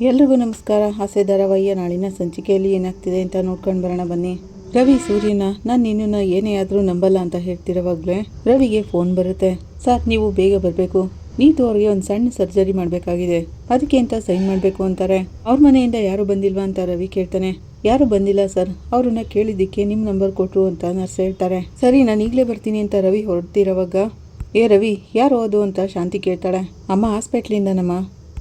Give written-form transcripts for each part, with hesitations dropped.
ಎಲ್ರಿಗೂ ನಮಸ್ಕಾರ. ಹಾಸ್ಯ ಧಾರಾವಾಹಿಯ ನಾಳಿನ ಸಂಚಿಕೆಯಲ್ಲಿ ಏನಾಗ್ತಿದೆ ಅಂತ ನೋಡ್ಕೊಂಡು ಬರೋಣ ಬನ್ನಿ. ರವಿ ಸೂರ್ಯನ ನಾನು ನಿನ್ನನ್ನ ಏನೇ ಆದರೂ ನಂಬಲ್ಲ ಅಂತ ಹೇಳ್ತಿರೋವಾಗಲೇ ರವಿಗೆ ಫೋನ್ ಬರುತ್ತೆ. ಸರ್, ನೀವು ಬೇಗ ಬರಬೇಕು, ನೀತು ಅವ್ರಿಗೆ ಒಂದು ಸಣ್ಣ ಸರ್ಜರಿ ಮಾಡಬೇಕಾಗಿದೆ, ಅದಕ್ಕೆ ಅಂತ ಸೈನ್ ಮಾಡಬೇಕು ಅಂತಾರೆ. ಅವ್ರ ಮನೆಯಿಂದ ಯಾರು ಬಂದಿಲ್ವಾ ಅಂತ ರವಿ ಕೇಳ್ತಾನೆ. ಯಾರು ಬಂದಿಲ್ಲ ಸರ್, ಅವ್ರನ್ನ ಕೇಳಿದ್ದಕ್ಕೆ ನಿಮ್ಮ ನಂಬರ್ ಕೊಟ್ಟರು ಅಂತ ನರ್ಸ್ ಹೇಳ್ತಾರೆ. ಸರಿ, ನಾನು ಈಗಲೇ ಬರ್ತೀನಿ ಅಂತ ರವಿ ಹೊರಡ್ತಿರೋವಾಗ, ಏ ರವಿ, ಯಾರು ಅದು ಅಂತ ಶಾಂತಿ ಕೇಳ್ತಾಳೆ. ಅಮ್ಮ ಹಾಸ್ಪಿಟ್ಲಿಂದ ನಮ್ಮ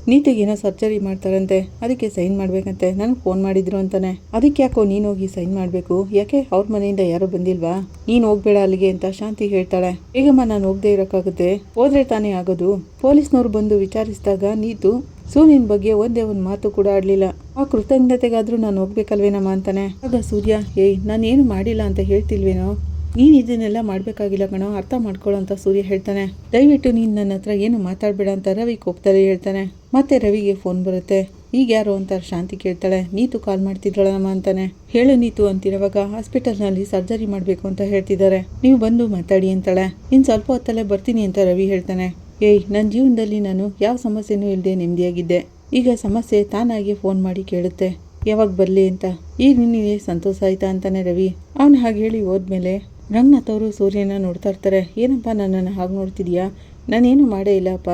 ನೀತಿಗೇನೋ ಸರ್ಜರಿ ಮಾಡ್ತಾರಂತೆ, ಅದಕ್ಕೆ ಸೈನ್ ಮಾಡ್ಬೇಕಂತೆ, ನನಗೆ ಫೋನ್ ಮಾಡಿದ್ರು ಅಂತಾನೆ. ಅದಕ್ಕೆ ಯಾಕೋ ನೀನು ಹೋಗಿ ಸೈನ್ ಮಾಡಬೇಕು, ಯಾಕೆ ಅವ್ರ ಮನೆಯಿಂದ ಯಾರು ಬಂದಿಲ್ವಾ, ನೀನು ಹೋಗ್ಬೇಡ ಅಲ್ಲಿಗೆ ಅಂತ ಶಾಂತಿ ಹೇಳ್ತಾಳೆ. ಹೇಗಮ್ಮ ನಾನು ಹೋಗದೆ ಇರೋಕ್ಕಾಗುತ್ತೆ, ಹೋದ್ರೆ ತಾನೇ ಆಗೋದು. ಪೊಲೀಸ್ನವ್ರು ಬಂದು ವಿಚಾರಿಸಿದಾಗ ನೀತು ಸೂರ್ಯನ ಬಗ್ಗೆ ಒಂದೇ ಒಂದು ಮಾತು ಕೂಡ ಆಡಲಿಲ್ಲ. ಆ ಕೃತಜ್ಞತೆಗಾದ್ರೂ ನಾನು ಹೋಗ್ಬೇಕಲ್ವೇನಮ್ಮ ಅಂತಾನೆ. ಆಗ ಸೂರ್ಯ, ಏಯ್ ನಾನೇನು ಮಾಡಿಲ್ಲ ಅಂತ ಹೇಳ್ತಿಲ್ವೇನೋ, ನೀನು ಇದನ್ನೆಲ್ಲ ಮಾಡಬೇಕಾಗಿಲ್ಲ ಕಣೋ, ಅರ್ಥ ಮಾಡ್ಕೊಳ್ಳೋ ಅಂತ ಸೂರ್ಯ ಹೇಳ್ತಾನೆ. ದಯವಿಟ್ಟು ನೀನು ನನ್ನ ಹತ್ರ ಏನು ಮಾತಾಡಬೇಡ ಅಂತ ರವಿ ಕೋಪ್ತಾರೆ ಹೇಳ್ತಾನೆ. ಮತ್ತೆ ರವಿಗೆ ಫೋನ್ ಬರುತ್ತೆ. ಈಗ ಯಾರು ಅಂತ ಶಾಂತಿ ಕೇಳ್ತಾಳೆ. ನೀತು ಕಾಲ್ ಮಾಡ್ತಿದ್ರಳಮ್ಮ ಅಂತಾನೆ. ಹೇಳು ನೀತು ಅಂತಿರುವಾಗ ಹಾಸ್ಪಿಟಲ್ನಲ್ಲಿ ಸರ್ಜರಿ ಮಾಡಬೇಕು ಅಂತ ಹೇಳ್ತಿದ್ದಾರೆ, ನೀವು ಬಂದು ಮಾತಾಡಿ ಅಂತಾಳೆ. ಇನ್ನು ಸ್ವಲ್ಪ ಹೊತ್ತಲ್ಲೇ ಬರ್ತೀನಿ ಅಂತ ರವಿ ಹೇಳ್ತಾನೆ. ಏಯ್, ನನ್ನ ಜೀವನದಲ್ಲಿ ನಾನು ಯಾವ ಸಮಸ್ಯೆನೂ ಇಲ್ಲದೆ ನೆಮ್ಮದಿಯಾಗಿದ್ದೆ, ಈಗ ಸಮಸ್ಯೆ ತಾನಾಗಿ ಫೋನ್ ಮಾಡಿ ಕೇಳುತ್ತೆ ಯಾವಾಗ ಬರಲಿ ಅಂತ. ಈಗ ನಿನಗೆ ಸಂತೋಷ ಆಯ್ತಾ ಅಂತಾನೆ ರವಿ. ಅವನು ಹಾಗೆ ಹೇಳಿ ಹೋದ್ಮೇಲೆ ರಂಗನಾಥ್ ಅವರು ಸೂರ್ಯನ ನೋಡ್ತಾ ಇರ್ತಾರೆ. ಏನಪ್ಪ ನನ್ನನ್ನು ಹಾಗೆ ನೋಡ್ತಿದ್ಯಾ, ನಾನೇನು ಮಾಡೇ ಇಲ್ಲಪ್ಪ,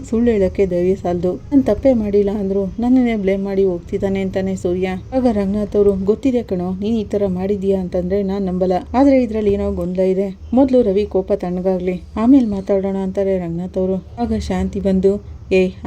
ಸುಳ್ಳು ಹೇಳೋಕ್ಕೆ ಧೈರ್ಯ ಸಾಲದು, ನಾನು ತಪ್ಪೇ ಮಾಡಿಲ್ಲ ಅಂದರು ನನ್ನನ್ನೇ ಬ್ಲೇಮ್ ಮಾಡಿ ಹೋಗ್ತಿದ್ದಾನೆ ಅಂತಾನೆ ಸೂರ್ಯ. ಆಗ ರಂಗನಾಥ್ ಅವರು, ಗೊತ್ತಿದೆ ಕಣೋ ನೀನು ಈ ಥರ ಮಾಡಿದ್ಯಾ ಅಂತಂದರೆ ನಾನು ನಂಬಲ್ಲ, ಆದರೆ ಇದರಲ್ಲಿ ಏನೋ ಗೊಂದಲ ಇದೆ, ಮೊದಲು ರವಿ ಕೋಪ ತಣ್ಣಗಾಗ್ಲಿ ಆಮೇಲೆ ಮಾತಾಡೋಣ ಅಂತಾರೆ ರಂಗನಾಥ್ ಅವರು. ಆಗ ಶಾಂತಿ ಬಂದು,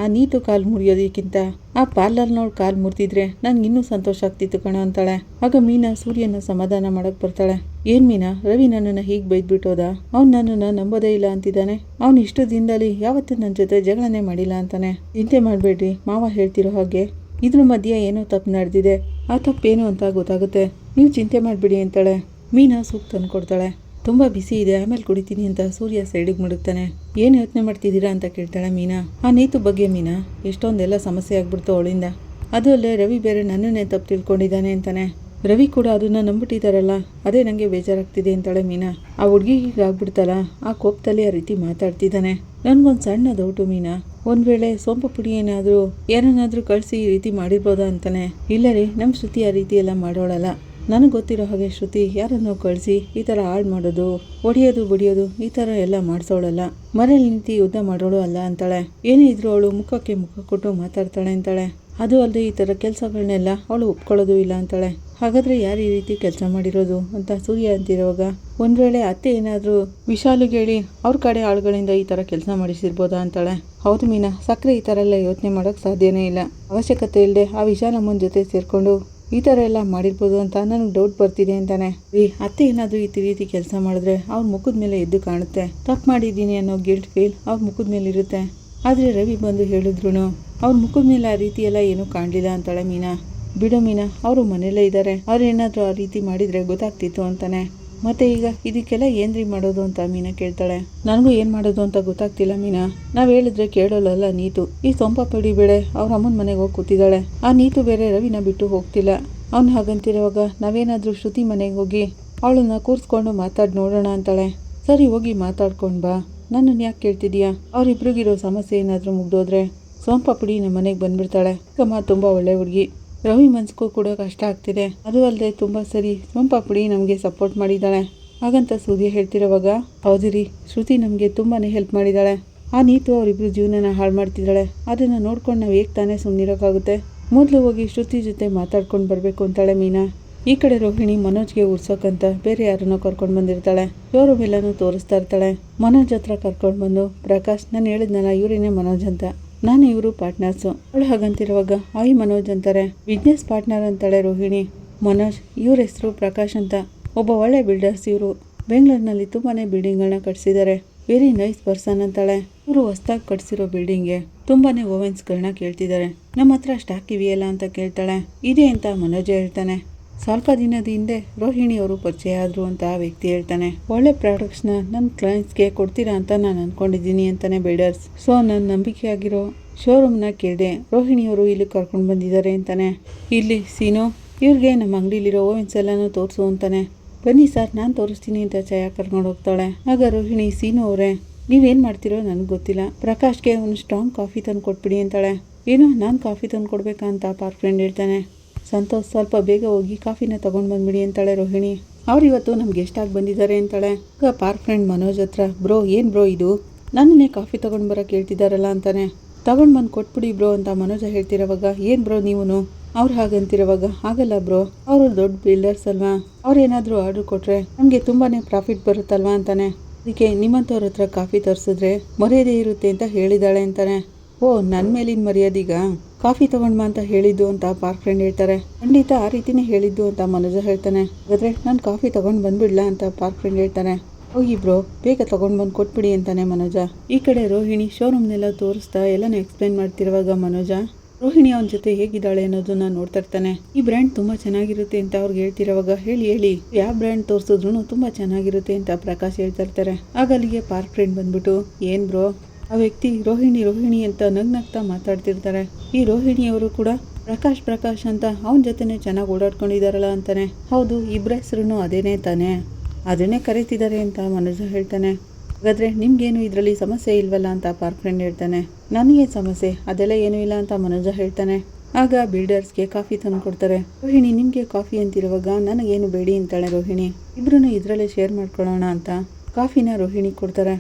ಆ ನೀತು ಕಾಲು ಮುರಿಯೋದಕ್ಕಿಂತ ಆ ಪಾರ್ಲರ್ನವ್ಳು ಕಾಲು ಮುರಿದಿದ್ರೆ ನನ್ಗಿನ್ನೂ ಸಂತೋಷ ಆಗ್ತಿತ್ತು ಕಣ ಅಂತಾಳೆ. ಆಗ ಮೀನಾ ಸೂರ್ಯನ ಸಮಾಧಾನ ಮಾಡಕ್ ಬರ್ತಾಳೆ. ಏನ್ ಮೀನಾ, ರವಿ ನನ್ನನ್ನು ಹೀಗೆ ಬೈದ್ಬಿಟ್ಟೋದ, ಅವ್ನು ನನ್ನನ್ನು ನಂಬೋದೇ ಇಲ್ಲ ಅಂತಿದ್ದಾನೆ, ಅವ್ನು ಇಷ್ಟು ದಿನದಲ್ಲಿ ಯಾವತ್ತೂ ನನ್ನ ಜೊತೆ ಜಗಳನೆ ಮಾಡಿಲ್ಲ ಅಂತಾನೆ. ಚಿಂತೆ ಮಾಡಬೇಡ್ರಿ, ಮಾವ ಹೇಳ್ತಿರೋ ಹಾಗೆ ಇದ್ರ ಮಧ್ಯೆ ಏನೋ ತಪ್ಪು ನಡೆದಿದೆ, ಆ ತಪ್ಪೇನು ಅಂತ ಗೊತ್ತಾಗುತ್ತೆ, ನೀವು ಚಿಂತೆ ಮಾಡಬೇಡಿ ಅಂತಾಳೆ. ಮೀನಾ ಸೂಪ್ ತಂದು ಕೊಡ್ತಾಳೆ. ತುಂಬ ಬಿಸಿ ಇದೆ, ಆಮೇಲೆ ಕುಡಿತೀನಿ ಅಂತ ಸೂರ್ಯ ಸೈಡಿಗೆ ಮುಡುಕ್ತಾನೆ. ಏನು ಯೋಚನೆ ಮಾಡ್ತಿದ್ದೀರಾ ಅಂತ ಕೇಳ್ತಾಳೆ ಮೀನಾ. ಆ ನೀತು ಬಗ್ಗೆ ಮೀನಾ, ಎಷ್ಟೊಂದೆಲ್ಲ ಸಮಸ್ಯೆ ಆಗ್ಬಿಡ್ತು ಅವಳಿಂದ, ಅದು ಅಲ್ಲೇ ರವಿ ಬೇರೆ ನನ್ನನ್ನೇ ತಪ್ಪು ತಿಳ್ಕೊಂಡಿದ್ದಾನೆ ಅಂತಾನೆ. ರವಿ ಕೂಡ ಅದನ್ನ ನಂಬಿಟ್ಟಿದ್ದಾರಲ್ಲ, ಅದೇ ನನಗೆ ಬೇಜಾರಾಗ್ತಿದೆ ಅಂತಾಳೆ ಮೀನಾ. ಆ ಹುಡುಗಿಗೆ ಆಗ್ಬಿಡ್ತಲ್ಲ, ಆ ಕೋಪದಲ್ಲಿ ಆ ರೀತಿ ಮಾತಾಡ್ತಿದ್ದಾನೆ. ನನಗೊಂದು ಸಣ್ಣ ಡೌಟು ಮೀನಾ, ಒಂದು ವೇಳೆ ಸೋಂಪು ಪುಡಿ ಏನಾದರೂ ಯಾರನ್ನಾದರೂ ಕಳಿಸಿ ಈ ರೀತಿ ಮಾಡಿರ್ಬೋದಾ ಅಂತಾನೆ. ಇಲ್ಲ ರೀ, ನಮ್ಮ ಶ್ರುತಿ ಆ ರೀತಿ ಎಲ್ಲ ಮಾಡೋಳಲ್ಲ, ನನಗೆ ಗೊತ್ತಿರೋ ಹಾಗೆ ಶ್ರುತಿ ಯಾರನ್ನೋ ಕಳಿಸಿ ಈ ಥರ ಹಾಳು ಮಾಡೋದು, ಹೊಡಿಯೋದು ಬಡಿಯೋದು ಈ ಥರ ಎಲ್ಲ ಮಾಡಿಸೋಳಲ್ಲ, ಮನೇಲಿ ನಿಂತು ಯುದ್ಧ ಮಾಡೋಳು ಅಲ್ಲ ಅಂತಾಳೆ. ಏನೇ ಇದ್ರು ಅವಳು ಮುಖಕ್ಕೆ ಮುಖ ಕೊಟ್ಟು ಮಾತಾಡ್ತಾಳೆ ಅಂತಾಳೆ. ಅದು ಅಲ್ಲದೆ ಈ ಥರ ಕೆಲಸಗಳನ್ನೆಲ್ಲ ಅವಳು ಒಪ್ಕೊಳ್ಳೋದು ಇಲ್ಲ ಅಂತಾಳೆ. ಹಾಗಾದರೆ ಯಾರು ಈ ರೀತಿ ಕೆಲಸ ಮಾಡಿರೋದು ಅಂತ ಸೂರ್ಯ ಅಂತಿರುವಾಗ, ಒಂದು ವೇಳೆ ಅತ್ತೆ ಏನಾದರೂ ವಿಶಾಲಿಗೆ ಹೇಳಿ ಅವ್ರ ಕಡೆ ಆಳುಗಳಿಂದ ಈ ಥರ ಕೆಲಸ ಮಾಡಿಸಿರ್ಬೋದಾ ಅಂತಾಳೆ. ಹೌದು ಮೀನಾ, ಸಕ್ಕರೆ ಈ ಥರ ಎಲ್ಲ ಯೋಚನೆ ಮಾಡೋಕ್ಕೆ ಸಾಧ್ಯನೇ ಇಲ್ಲ, ಅವಶ್ಯಕತೆ ಇಲ್ಲದೆ ಆ ವಿಶಾಲಮ್ಮನ ಜೊತೆ ಸೇರಿಕೊಂಡು ಈ ಥರ ಎಲ್ಲ ಮಾಡಿರ್ಬೋದು ಅಂತ ನನಗೆ ಡೌಟ್ ಬರ್ತಿದೆ ಅಂತಾನೆ. ಅತ್ತೆ ಏನಾದರೂ ಈ ರೀತಿ ಕೆಲಸ ಮಾಡಿದ್ರೆ ಅವ್ರ ಮುಖದ ಮೇಲೆ ಎದ್ದು ಕಾಣುತ್ತೆ, ತಪ್ಪು ಮಾಡಿದ್ದೀನಿ ಅನ್ನೋ ಗಿಲ್ಟ್ ಫೀಲ್ ಅವ್ರ ಮುಖದ ಮೇಲೆ ಇರುತ್ತೆ. ಆದರೆ ರವಿ ಬಂದು ಹೇಳಿದ್ರು ಅವ್ರ ಮುಖದ ಮೇಲೆ ಆ ರೀತಿ ಎಲ್ಲ ಏನೂ ಕಾಣಲಿಲ್ಲ ಅಂತಾಳೆ ಮೀನಾ. ಬಿಡು ಮೀನಾ, ಅವರು ಮನೆಯಲ್ಲೇ ಇದ್ದಾರೆ, ಅವ್ರು ಏನಾದರೂ ಆ ರೀತಿ ಮಾಡಿದರೆ ಗೊತ್ತಾಗ್ತಿತ್ತು ಅಂತಾನೆ. ಮತ್ತೆ ಈಗ ಇದಕ್ಕೆಲ್ಲ ಏನ್ರಿ ಮಾಡೋದು ಅಂತ ಮೀನಾ ಕೇಳ್ತಾಳೆ. ನನಗೂ ಏನು ಮಾಡೋದು ಅಂತ ಗೊತ್ತಾಗ್ತಿಲ್ಲ ಮೀನಾ, ನಾವು ಹೇಳಿದ್ರೆ ಕೇಳೋಲ್ಲ ನೀತು, ಈ ಸೊಂಪ ಪಡಿ ಬೇಳೆ ಅವ್ರ ಅಮ್ಮನ ಮನೆಗೆ ಹೋಗಿ ಕೂತಿದ್ದಾಳೆ, ಆ ನೀತು ಬೇರೆ ರವಿನ ಬಿಟ್ಟು ಹೋಗ್ತಿಲ್ಲ. ಅವ್ನು ಹಾಗಂತಿರುವಾಗ ನಾವೇನಾದರೂ ಶ್ರುತಿ ಮನೆಗೆ ಹೋಗಿ ಅವಳನ್ನ ಕೂರಿಸ್ಕೊಂಡು ಮಾತಾಡಿ ನೋಡೋಣ ಅಂತಾಳೆ. ಸರಿ, ಹೋಗಿ ಮಾತಾಡ್ಕೊಂಡು ಬಾ, ನನ್ನನ್ನು ಯಾಕೆ ಕೇಳ್ತಿದೀಯಾ, ಅವ್ರಿಬ್ರಿಗಿರೋ ಸಮಸ್ಯೆ ಏನಾದರೂ ಮುಗ್ದೋದ್ರೆ ಸೋಂಪ ಪುಡಿ ನಮ್ಮ ಮನೆಗೆ ಬಂದ್ಬಿಡ್ತಾಳೆ. ಅಮ್ಮ ತುಂಬ ಒಳ್ಳೆ ಹುಡುಗಿ, ರವಿ ಮನ್ಸಿಗೂ ಕೂಡ ಕಷ್ಟ ಆಗ್ತಿದೆ, ಅದು ಅಲ್ಲದೆ ತುಂಬ ಸರಿ ಸೋಂಪ ಪುಡಿ ನಮಗೆ ಸಪೋರ್ಟ್ ಮಾಡಿದ್ದಾಳೆ. ಹಾಗಂತ ಸೂರ್ಯ ಹೇಳ್ತಿರೋವಾಗ, ಹೌದು ರೀ, ಶ್ರುತಿ ನಮಗೆ ತುಂಬಾ ಹೆಲ್ಪ್ ಮಾಡಿದ್ದಾಳೆ, ಆ ನೀತು ಅವರಿಬ್ರು ಜೀವನನ ಹಾಳು ಮಾಡ್ತಿದ್ದಾಳೆ, ಅದನ್ನು ನೋಡ್ಕೊಂಡು ನಾವು ಹೇಗೆ ತಾನೇ ಸುಮ್ಮನಿರೋಕ್ಕಾಗುತ್ತೆ, ಮೊದಲು ಹೋಗಿ ಶ್ರುತಿ ಜೊತೆ ಮಾತಾಡ್ಕೊಂಡು ಬರಬೇಕು ಅಂತಾಳೆ ಮೀನಾ. ಈ ಕಡೆ ರೋಹಿಣಿ ಮನೋಜ್ಗೆ ಉರ್ಸೋಕ್ಕಂತ ಬೇರೆ ಯಾರನ್ನೋ ಕರ್ಕೊಂಡು ಬಂದಿರ್ತಾಳೆ. ಶೋರೂಮ್ ಎಲ್ಲನೂ ತೋರಿಸ್ತಾ ಇರ್ತಾಳೆ. ಮನೋಜ್ ಹತ್ರ ಕರ್ಕೊಂಡು ಬಂದು, ಪ್ರಕಾಶ್ ನಾನು ಹೇಳಿದ್ನಲ್ಲ ಇವರೇನೇ ಮನೋಜ್ ಅಂತ, ನಾನು ಇವರು ಪಾರ್ಟ್ನರ್ಸು. ಅವಳು ಹಾಗಂತಿರುವಾಗ ಆಯ್ ಮನೋಜ್ ಅಂತಾರೆ. ಬಿಸ್ನೆಸ್ ಪಾರ್ಟ್ನರ್ ಅಂತಾಳೆ ರೋಹಿಣಿ. ಮನೋಜ್, ಇವ್ರ ಹೆಸರು ಪ್ರಕಾಶ್ ಅಂತ, ಒಬ್ಬ ಒಳ್ಳೆ ಬಿಲ್ಡರ್ಸ್ ಇವರು, ಬೆಂಗಳೂರಿನಲ್ಲಿ ತುಂಬಾ ಬಿಲ್ಡಿಂಗ್ಗಳನ್ನ ಕಟ್ಸಿದ್ದಾರೆ, ವೆರಿ ನೈಸ್ ಪರ್ಸನ್ ಅಂತಾಳೆ. ಇವರು ಹೊಸದಾಗಿ ಕಟ್ಸಿರೋ ಬಿಲ್ಡಿಂಗ್ಗೆ ತುಂಬಾ ಓವೆನ್ಸ್ಗಳನ್ನ ಕೇಳ್ತಿದ್ದಾರೆ, ನಮ್ಮ ಹತ್ರ ಸ್ಟಾಕ್ ಇವೆಯಲ್ಲ ಅಂತ ಕೇಳ್ತಾಳೆ. ಇದೆ ಅಂತ ಮನೋಜ್ ಹೇಳ್ತಾನೆ. ಸ್ವಲ್ಪ ದಿನದ ಹಿಂದೆ ರೋಹಿಣಿ ಅವರು ಪರಿಚಯ ಆದ್ರು ಅಂತ ಆ ವ್ಯಕ್ತಿ ಹೇಳ್ತಾನೆ. ಒಳ್ಳೆ ಪ್ರಾಡಕ್ಟ್ಸ್ನ ನನ್ನ ಕ್ಲೈಂಟ್ಸ್ಗೆ ಕೊಡ್ತೀರಾ ಅಂತ ನಾನು ಅನ್ಕೊಂಡಿದ್ದೀನಿ ಅಂತಾನೆ ಬಿಲ್ಡರ್ಸ್. ಸೊ ನನ್ನ ನಂಬಿಕೆ ಆಗಿರೋ ಶೋರೂಮ್ನ ಕೇಳಿದೆ, ರೋಹಿಣಿಯವರು ಇಲ್ಲಿ ಕರ್ಕೊಂಡು ಬಂದಿದ್ದಾರೆ ಅಂತಾನೆ. ಇಲ್ಲಿ ಸೀನು, ಇವ್ರಿಗೆ ನಮ್ಮ ಅಂಗಡಿಲಿರೋ ಓವೆನ್ಸ್ ಎಲ್ಲನೂ ತೋರಿಸು ಅಂತಾನೆ. ಬನ್ನಿ ಸರ್, ನಾನು ತೋರಿಸ್ತೀನಿ ಅಂತ ಛಾಯಾ ಕರ್ಕೊಂಡು ಹೋಗ್ತಾಳೆ. ಆಗ ರೋಹಿಣಿ, ಸೀನು ಅವರೇ ನೀವೇನು ಮಾಡ್ತಿರೋ ನನಗೆ ಗೊತ್ತಿಲ್ಲ, ಪ್ರಕಾಶ್ಗೆ ಒಂದು ಸ್ಟ್ರಾಂಗ್ ಕಾಫಿ ತಂದು ಕೊಟ್ಬಿಡಿ ಅಂತಾಳೆ. ಏನೋ ನಾನು ಕಾಫಿ ತಂದು ಕೊಡ್ಬೇಕಾ ಅಂತ ಪಾರ್ಕ್ ಫ್ರೆಂಡ್ ಹೇಳ್ತಾನೆ. ಸಂತೋಷ್ ಸ್ವಲ್ಪ ಬೇಗ ಹೋಗಿ ಕಾಫಿನ ತೊಗೊಂಡು ಬಂದ್ಬಿಡಿ ಅಂತಾಳೆ ರೋಹಿಣಿ. ಅವ್ರು ಇವತ್ತು ನಮ್ಗೆ ಎಷ್ಟಾಗಿ ಬಂದಿದ್ದಾರೆ ಅಂತಾಳೆ. ಈಗ ಪಾರ್ಕ್ ಫ್ರೆಂಡ್ ಮನೋಜ್ ಹತ್ರ ಬ್ರೋ ಏನು ಬ್ರೋ ಇದು ನನ್ನನ್ನೇ ಕಾಫಿ ತೊಗೊಂಡು ಬರೋಕ್ಕೆ ಹೇಳ್ತಿದ್ದಾರಲ್ಲ ಅಂತಾನೆ. ತೊಗೊಂಡು ಬಂದು ಕೊಟ್ಬಿಡಿ ಬ್ರೋ ಅಂತ ಮನೋಜ ಹೇಳ್ತಿರೋವಾಗ ಏನು ಬ್ರೋ ನೀವು ಅವ್ರು ಹಾಗಂತಿರೋವಾಗ ಆಗಲ್ಲ ಬ್ರೋ ಅವರು ದೊಡ್ಡ ಬಿಲ್ಡರ್ಸ್ ಅಲ್ವಾ, ಅವ್ರೇನಾದರೂ ಆರ್ಡ್ರ್ ಕೊಟ್ಟರೆ ನಮಗೆ ತುಂಬಾ ಪ್ರಾಫಿಟ್ ಬರುತ್ತಲ್ವಾ ಅಂತಾನೆ. ಅದಕ್ಕೆ ನಿಮ್ಮಂಥವ್ರ ಹತ್ರ ಕಾಫಿ ತರಿಸಿದ್ರೆ ಮರ್ಯಾದೆ ಇರುತ್ತೆ ಅಂತ ಹೇಳಿದಾಳೆ ಅಂತಾನೆ. ಓ ನನ್ನ ಮೇಲಿನ ಮರ್ಯಾದೀಗ ಕಾಫಿ ತಗೊಂಡ್ಬ ಅಂತ ಹೇಳಿದ್ದು ಅಂತ ಪಾರ್ಕ್ ಫ್ರೆಂಡ್ ಹೇಳ್ತಾರೆ. ಖಂಡಿತ ಆ ರೀತಿನೇ ಹೇಳಿದ್ದು ಅಂತ ಮನೋಜ ಹೇಳ್ತಾನೆ. ಹಾಗಾದ್ರೆ ನಾನು ಕಾಫಿ ತಗೊಂಡು ಬಂದ್ಬಿಡ್ಲಾ ಅಂತ ಪಾರ್ಕ್ ಫ್ರೆಂಡ್ ಹೇಳ್ತಾನೆ. ಹೋಗಿ ಬ್ರೋ ಬೇಗ ತಗೊಂಡು ಬಂದು ಕೊಟ್ಬಿಡಿ ಅಂತಾನೆ ಮನೋಜ. ಈ ಕಡೆ ರೋಹಿಣಿ ಶೋರೂಮ್ನೆಲ್ಲ ತೋರಿಸ್ತಾ ಎಲ್ಲನೂ ಎಕ್ಸ್ಪ್ಲೈನ್ ಮಾಡ್ತಿರುವಾಗ ಮನೋಜ ರೋಹಿಣಿ ಅವನ ಜೊತೆ ಹೇಗಿದ್ದಾಳೆ ಅನ್ನೋದನ್ನ ನೋಡ್ತಾ ಇರ್ತಾನೆ. ಈ ಬ್ರ್ಯಾಂಡ್ ತುಂಬಾ ಚೆನ್ನಾಗಿರುತ್ತೆ ಅಂತ ಅವ್ರಿಗೆ ಹೇಳ್ತಿರೋವಾಗ ಹೇಳಿ ಯಾವ ಬ್ರ್ಯಾಂಡ್ ತೋರಿಸಿದ್ರು ತುಂಬಾ ಚೆನ್ನಾಗಿರುತ್ತೆ ಅಂತ ಪ್ರಕಾಶ್ ಹೇಳ್ತಾ ಇರ್ತಾರೆ. ಆಗ ಅಲ್ಲಿಗೆ ಪಾರ್ಕ್ ಫ್ರೆಂಡ್ ಬಂದ್ಬಿಟ್ಟು ಏನ್ ಬ್ರೋ ಆ ವ್ಯಕ್ತಿ ರೋಹಿಣಿ ಅಂತ ನಗ್ನಗ್ತಾ ಮಾತಾಡ್ತಿರ್ತಾರೆ. ಈ ರೋಹಿಣಿಯವರು ಕೂಡ ಪ್ರಕಾಶ್ ಅಂತ ಅವನ ಜೊತೆನೆ ಚೆನ್ನಾಗಿ ಓಡಾಡ್ಕೊಂಡಿದಾರಲ್ಲ ಅಂತಾನೆ. ಹೌದು ಇಬ್ಬರ ಹೆಸರು ಅದೇನೇ ತಾನೆ, ಅದನ್ನೇ ಕರೀತಿದ್ದಾರೆ ಅಂತ ಮನೋಜ ಹೇಳ್ತಾನೆ. ಹಾಗಾದ್ರೆ ನಿಮ್ಗೇನು ಇದರಲ್ಲಿ ಸಮಸ್ಯೆ ಇಲ್ವಲ್ಲ ಅಂತ ಪಾರ್ಕ್ ಫ್ರೆಂಡ್ ಹೇಳ್ತಾನೆ. ನನಗೇನು ಸಮಸ್ಯೆ ಅದೆಲ್ಲ ಏನೂ ಇಲ್ಲ ಅಂತ ಮನೋಜ ಹೇಳ್ತಾನೆ. ಆಗ ಬಿಲ್ಡರ್ಸ್ಗೆ ಕಾಫಿ ತಂದು ಕೊಡ್ತಾರೆ. ರೋಹಿಣಿ ನಿಮಗೆ ಕಾಫಿ ಅಂತಿರುವಾಗ ನನಗೇನು ಬೇಡಿ ಅಂತಾಳೆ ರೋಹಿಣಿ. ಇಬ್ರು ಇದರಲ್ಲೇ ಶೇರ್ ಮಾಡ್ಕೊಳ್ಳೋಣ ಅಂತ ಕಾಫಿನ ರೋಹಿಣಿ ಕೊಡ್ತಾರೆ.